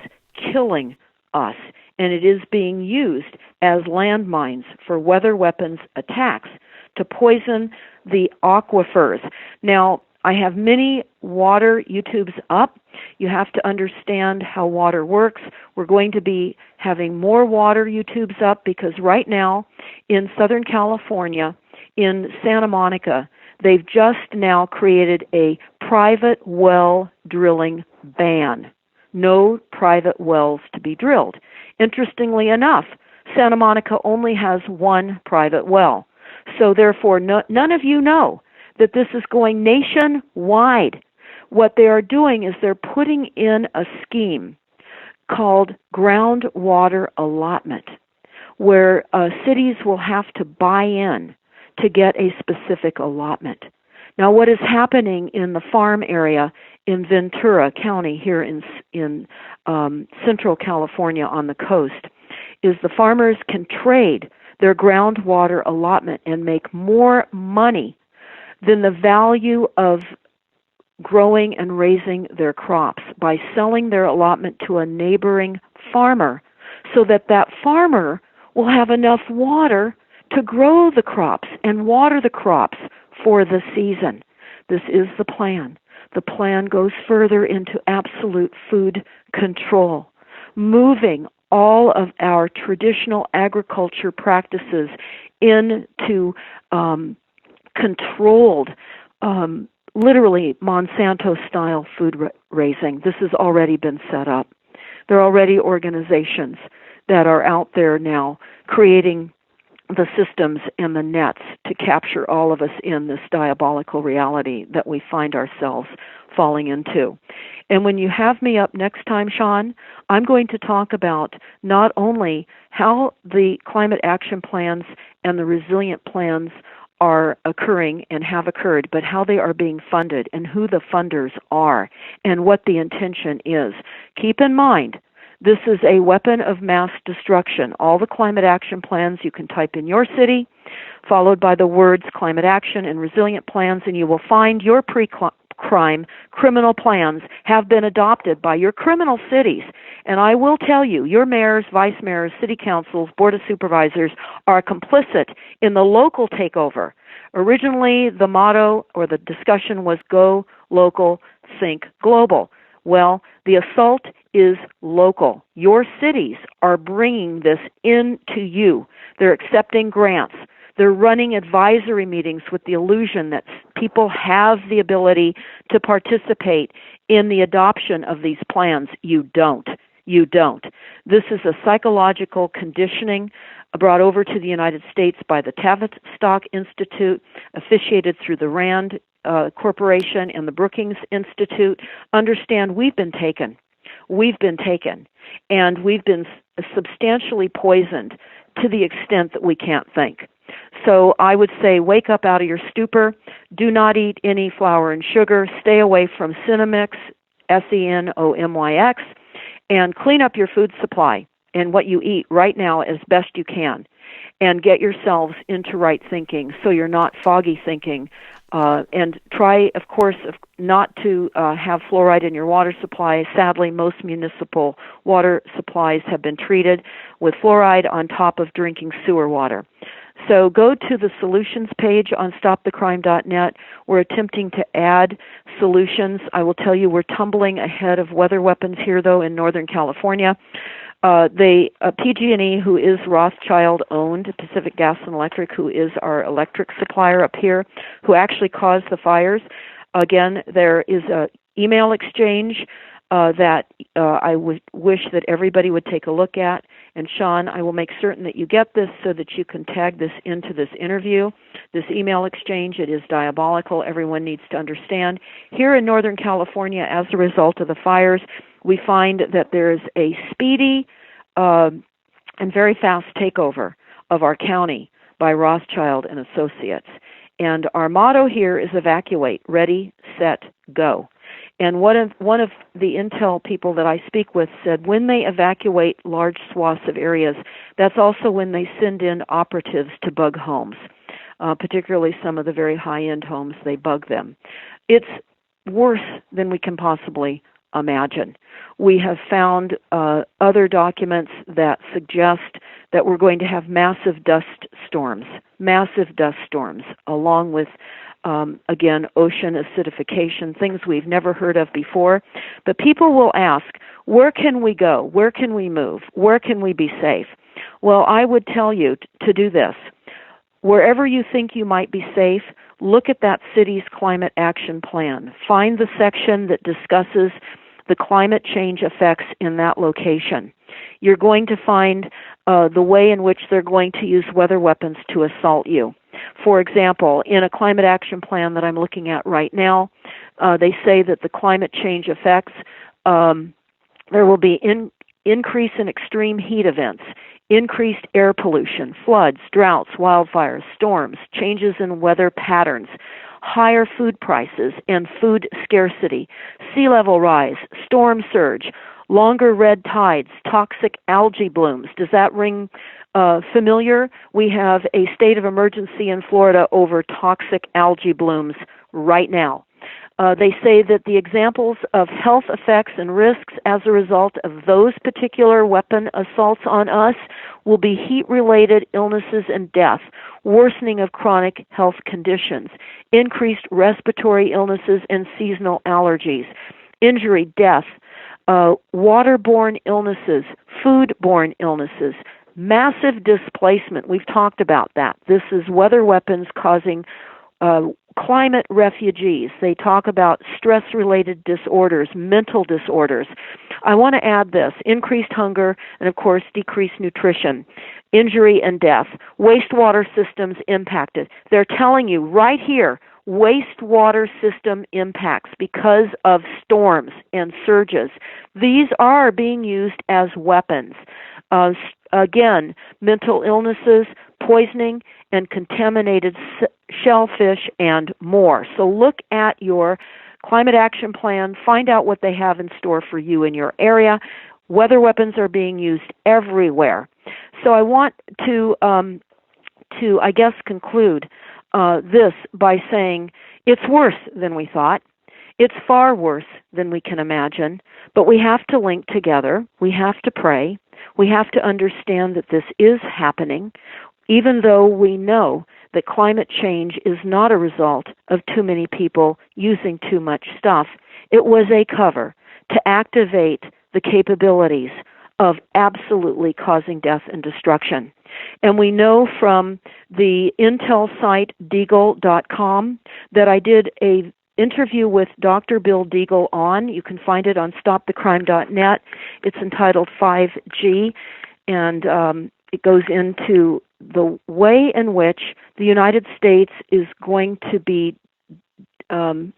killing us, and it is being used as landmines for weather weapons attacks to poison the aquifers. Now, I have many water YouTubes up. You have to understand how water works. We're going to be having more water YouTubes up, because right now in Southern California, in Santa Monica, they've just now created a private well drilling ban. No private wells to be drilled. Interestingly enough, Santa Monica only has one private well. So therefore, none of you know that this is going nationwide. What they are doing is they're putting in a scheme called groundwater allotment, where cities will have to buy in to get a specific allotment. Now, what is happening in the farm area in Ventura County here in Central California on the coast is the farmers can trade their groundwater allotment and make more money than the value of growing and raising their crops by selling their allotment to a neighboring farmer, so that that farmer will have enough water to grow the crops and water the crops for the season. This is the plan. The plan goes further into absolute food control, moving all of our traditional agriculture practices into controlled, literally Monsanto-style food raising. This has already been set up. There are already organizations that are out there now creating the systems and the nets to capture all of us in this diabolical reality that we find ourselves falling into. And when you have me up next time, Sean, I'm going to talk about not only how the climate action plans and the resilient plans are occurring and have occurred, but how they are being funded and who the funders are and what the intention is. Keep in mind, this is a weapon of mass destruction. All the climate action plans you can type in your city, followed by the words climate action and resilient plans, and you will find your pre-crime criminal plans have been adopted by your criminal cities. And I will tell you, your mayors, vice mayors, city councils, board of supervisors are complicit in the local takeover. Originally, the motto or the discussion was go local, think global. Well, the assault is local. Your cities are bringing this into you. They're accepting grants. They're running advisory meetings with the illusion that people have the ability to participate in the adoption of these plans. You don't. You don't. This is a psychological conditioning brought over to the United States by the Tavistock Institute, officiated through the RAND Corporation and the Brookings Institute. Understand, we've been taken. We've been taken. And we've been substantially poisoned to the extent that we can't think. So I would say wake up out of your stupor. Do not eat any flour and sugar. Stay away from Cinemix, Senomyx, and clean up your food supply and what you eat right now as best you can. And get yourselves into right thinking so you're not foggy thinking. And try, of course, not to have fluoride in your water supply. Sadly, most municipal water supplies have been treated with fluoride on top of drinking sewer water. So go to the solutions page on stopthecrime.net. We're attempting to add solutions. I will tell you we're tumbling ahead of weather weapons here, though, in Northern California. PG&E, who is Rothschild-owned, Pacific Gas and Electric, who is our electric supplier up here, who actually caused the fires. Again, there is an email exchange that I would wish that everybody would take a look at. And Sean, I will make certain that you get this so that you can tag this into this interview, this email exchange. It is diabolical. Everyone needs to understand. Here in Northern California, as a result of the fires, we find that there is a speedy and very fast takeover of our county by Rothschild and Associates. And our motto here is evacuate, ready, set, go. And one of the intel people that I speak with said when they evacuate large swaths of areas, that's also when they send in operatives to bug homes, particularly some of the very high-end homes. They bug them. It's worse than we can possibly imagine. We have found other documents that suggest that we're going to have massive dust storms, along with again, ocean acidification, things we've never heard of before. But people will ask, where can we go? Where can we move? Where can we be safe? Well, I would tell you to do this. Wherever you think you might be safe, look at that city's climate action plan. Find the section that discusses the climate change effects in that location. You're going to find the way in which they're going to use weather weapons to assault you. For example, in a climate action plan that I'm looking at right now, they say that the climate change effects, there will be increase in extreme heat events, increased air pollution, floods, droughts, wildfires, storms, changes in weather patterns, higher food prices and food scarcity, sea level rise, storm surge, longer red tides, toxic algae blooms. Does that ring familiar? We have a state of emergency in Florida over toxic algae blooms right now. They say that the examples of health effects and risks as a result of those particular weapon assaults on us will be heat-related illnesses and death, worsening of chronic health conditions, increased respiratory illnesses and seasonal allergies, injury, death, waterborne illnesses, foodborne illnesses, Massive displacement. We've talked about that. This is weather weapons causing climate refugees. They talk about stress-related disorders, mental disorders. I want to add this: increased hunger and, of course, decreased nutrition, injury and death, wastewater systems impacted. They're telling you right here, wastewater system impacts because of storms and surges. These are being used as weapons. Again, mental illnesses, poisoning, and contaminated shellfish, and more. So look at your climate action plan. Find out what they have in store for you in your area. Weather weapons are being used everywhere. So I want to I guess, conclude this by saying it's worse than we thought. It's far worse than we can imagine, but we have to link together. We have to pray. We have to understand that this is happening, even though we know that climate change is not a result of too many people using too much stuff. It was a cover to activate the capabilities of absolutely causing death and destruction. And we know from the intel site deagle.com that I did a interview with Dr. Bill Deagle on. You can find it on stopthecrime.net. It's entitled 5G, and it goes into the way in which the United States is going to be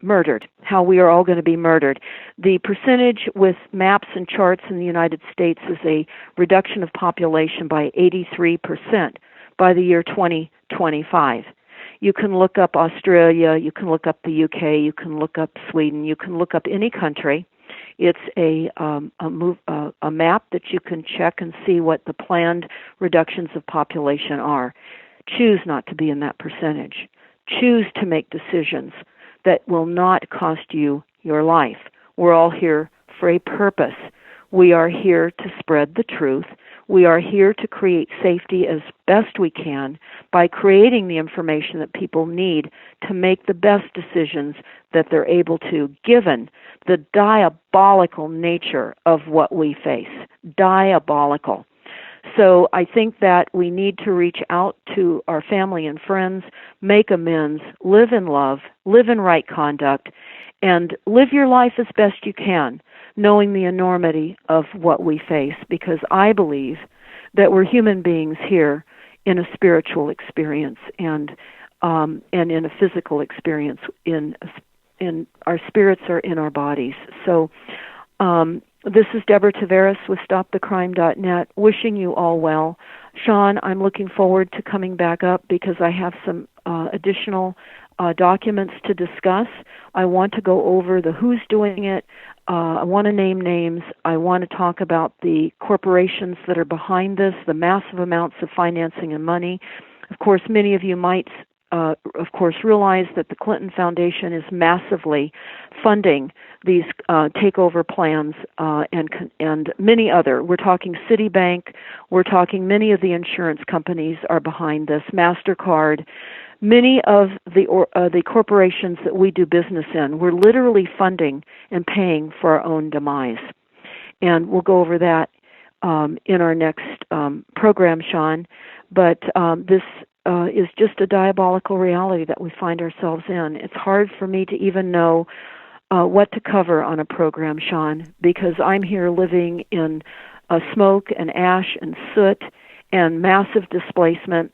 murdered, how we are all going to be murdered. The percentage with maps and charts in the United States is a reduction of population by 83% by the year 2025. You can look up Australia, you can look up the UK, you can look up Sweden, you can look up any country. It's a map that you can check and see what the planned reductions of population are. Choose not to be in that percentage. Choose to make decisions that will not cost you your life. We're all here for a purpose. We are here to spread the truth. We are here to create safety as best we can by creating the information that people need to make the best decisions that they're able to, given the diabolical nature of what we face. Diabolical. So I think that we need to reach out to our family and friends, make amends, live in love, live in right conduct, and live your life as best you can, knowing the enormity of what we face, because I believe that we're human beings here in a spiritual experience and in a physical experience. In our spirits are in our bodies. So this is Deborah Tavares with StopTheCrime.net, wishing you all well. Sean, I'm looking forward to coming back up because I have some additional documents to discuss. I want to go over the who's doing it. I want to name names. I want to talk about the corporations that are behind this, the massive amounts of financing and money. Of course, many of you might, realize that the Clinton Foundation is massively funding these takeover plans and many other. We're talking Citibank. We're talking many of the insurance companies are behind this, MasterCard. Many of the corporations that we do business in, we're literally funding and paying for our own demise. And we'll go over that in our next program, Sean. But this is just a diabolical reality that we find ourselves in. It's hard for me to even know what to cover on a program, Sean, because I'm here living in smoke and ash and soot and massive displacement.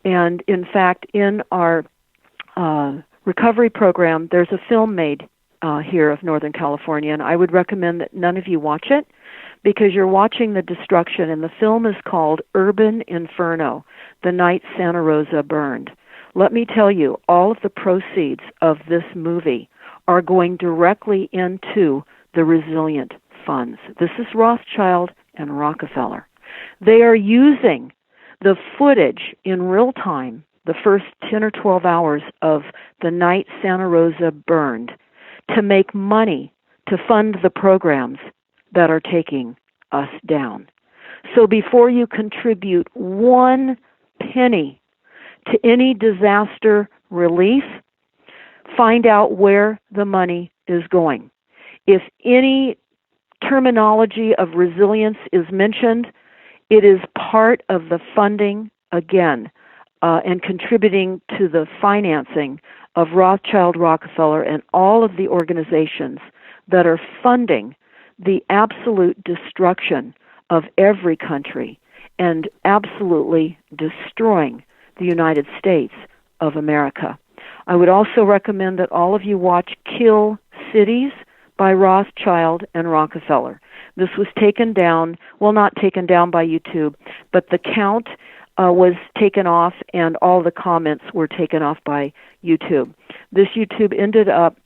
And in fact, in our recovery program, there's a film made here of Northern California, and I would recommend that none of you watch it because you're watching the destruction, and the film is called Urban Inferno, The Night Santa Rosa Burned. Let me tell you, all of the proceeds of this movie are going directly into the resilient funds. This is Rothschild and Rockefeller. They are using the footage in real time, the first 10 or 12 hours of The Night Santa Rosa Burned, to make money to fund the programs that are taking us down. So before you contribute 1 penny to any disaster relief, find out where the money is going. If any terminology of resilience is mentioned, it is part of the funding again and contributing to the financing of Rothschild, Rockefeller, and all of the organizations that are funding the absolute destruction of every country and absolutely destroying the United States of America. I would also recommend that all of you watch Kill Cities by Rothschild and Rockefeller. This was taken down, well, not taken down by YouTube, but the count was taken off and all the comments were taken off by YouTube. This YouTube ended up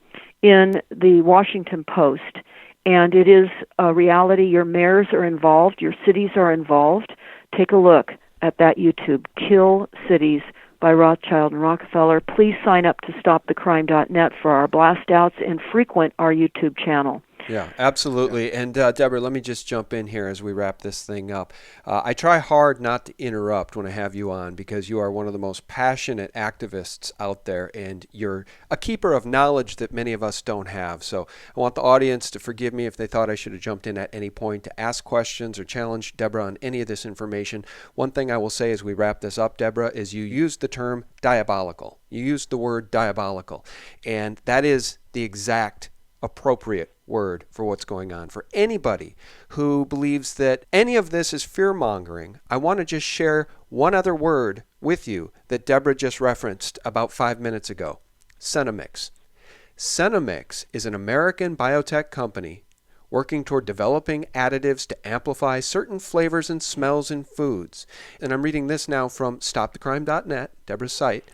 in the Washington Post, and it is a reality. Your mayors are involved, your cities are involved. Take a look at that YouTube, Kill Cities by Rothschild and Rockefeller. Please sign up to stopthecrime.net for our blast outs and frequent our YouTube channel. Yeah, absolutely. And Deborah, let me just jump in here as we wrap this thing up. I try hard not to interrupt when I have you on because you are one of the most passionate activists out there, and you're a keeper of knowledge that many of us don't have. So I want the audience to forgive me if they thought I should have jumped in at any point to ask questions or challenge Deborah on any of this information. One thing I will say as we wrap this up, Deborah, is you used the term diabolical. You used the word diabolical, and that is the exact appropriate word for what's going on. For anybody who believes that any of this is fear-mongering, I want to just share one other word with you that Deborah just referenced about 5 minutes ago, Cenomix. Cenomix is an American biotech company working toward developing additives to amplify certain flavors and smells in foods. And I'm reading this now from stopthecrime.net, Deborah's site.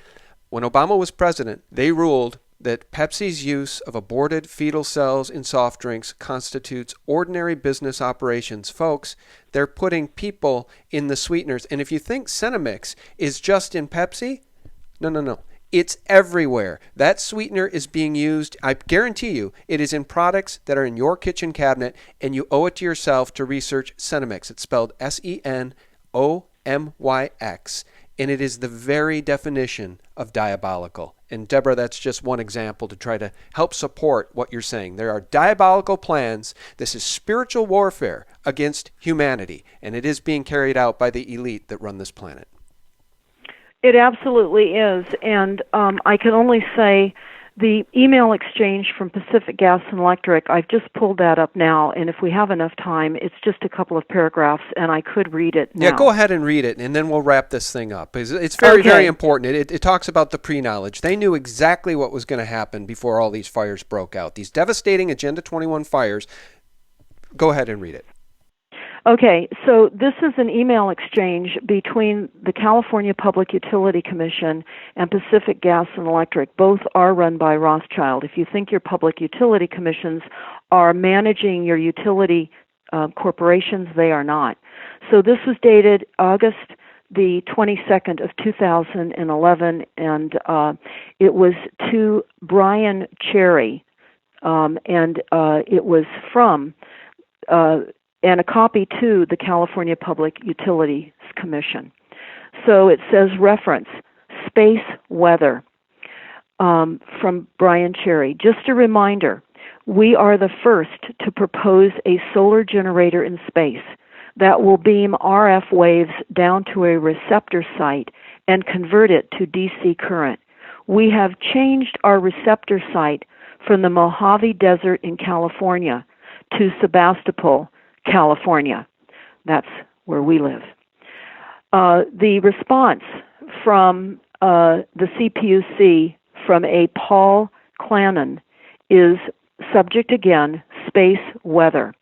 When Obama was president, they ruled that Pepsi's use of aborted fetal cells in soft drinks constitutes ordinary business operations. Folks, they're putting people in the sweeteners. And if you think Cenomix is just in Pepsi, no. It's everywhere. That sweetener is being used, I guarantee you, it is in products that are in your kitchen cabinet, and you owe it to yourself to research Cenomix. It's spelled Senomyx, and it is the very definition of diabolical. And Deborah, that's just one example to try to help support what you're saying. There are diabolical plans. This is spiritual warfare against humanity, and it is being carried out by the elite that run this planet. It absolutely is, and I can only say the email exchange from Pacific Gas and Electric, I've just pulled that up now, and if we have enough time, it's just a couple of paragraphs, and I could read it now. Yeah, go ahead and read it, and then we'll wrap this thing up. It's very, very important. It talks about the pre-knowledge. They knew exactly what was going to happen before all these fires broke out. These devastating Agenda 21 fires. Go ahead and read it. Okay, so this is an email exchange between the California Public Utility Commission and Pacific Gas and Electric. Both are run by Rothschild. If you think your public utility commissions are managing your utility corporations, they are not. So this was dated August the 22nd of 2011, and it was to Brian Cherry, and it was from... and a copy to the California Public Utilities Commission. So it says reference, space weather, from Brian Cherry. Just a reminder, we are the first to propose a solar generator in space that will beam RF waves down to a receptor site and convert it to DC current. We have changed our receptor site from the Mojave Desert in California to Sebastopol, California. That's where we live. The response from the CPUC from a Paul Clannon is subject again, space weather.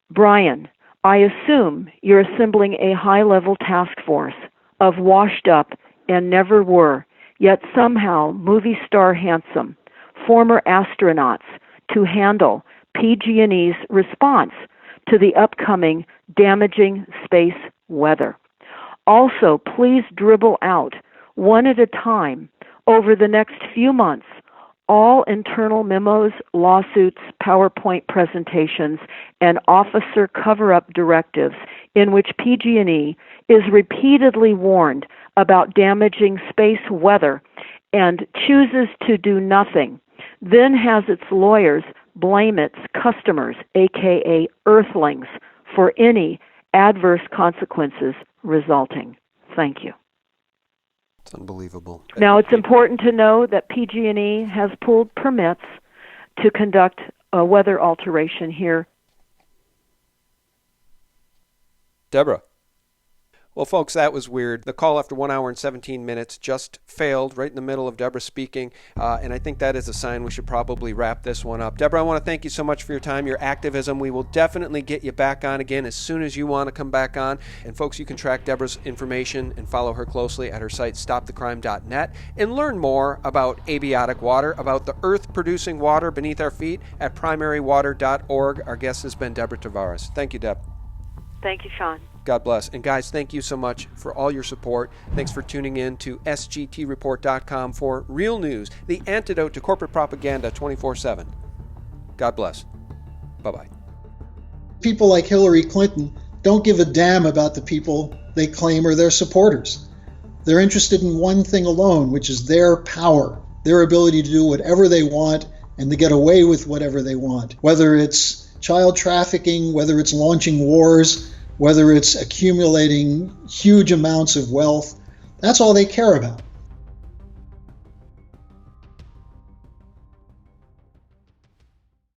Brian, I assume you're assembling a high-level task force of washed up and never were, yet somehow movie star handsome, former astronauts to handle PG&E's response to the upcoming damaging space weather. Also, please dribble out, one at a time, over the next few months, all internal memos, lawsuits, PowerPoint presentations, and officer cover-up directives in which PG&E is repeatedly warned about damaging space weather and chooses to do nothing, then has its lawyers blame its customers, aka Earthlings, for any adverse consequences resulting. Thank you. It's unbelievable. Now, it's important to know that PG&E has pulled permits to conduct a weather alteration here. Deborah. Well, folks, that was weird. The call after 1 hour and 17 minutes just failed right in the middle of Deborah speaking, and I think that is a sign we should probably wrap this one up. Deborah, I want to thank you so much for your time, your activism. We will definitely get you back on again as soon as you want to come back on. And folks, you can track Deborah's information and follow her closely at her site, stopthecrime.net, and learn more about abiotic water, about the earth-producing water beneath our feet at primarywater.org. Our guest has been Deborah Tavares. Thank you, Deb. Thank you, Sean. God bless. And guys, thank you so much for all your support. Thanks for tuning in to SGTreport.com for real news, the antidote to corporate propaganda 24/7. God bless. Bye-bye. People like Hillary Clinton don't give a damn about the people they claim are their supporters. They're interested in one thing alone, which is their power, their ability to do whatever they want and to get away with whatever they want. Whether it's child trafficking, whether it's launching wars, whether it's accumulating huge amounts of wealth, that's all they care about.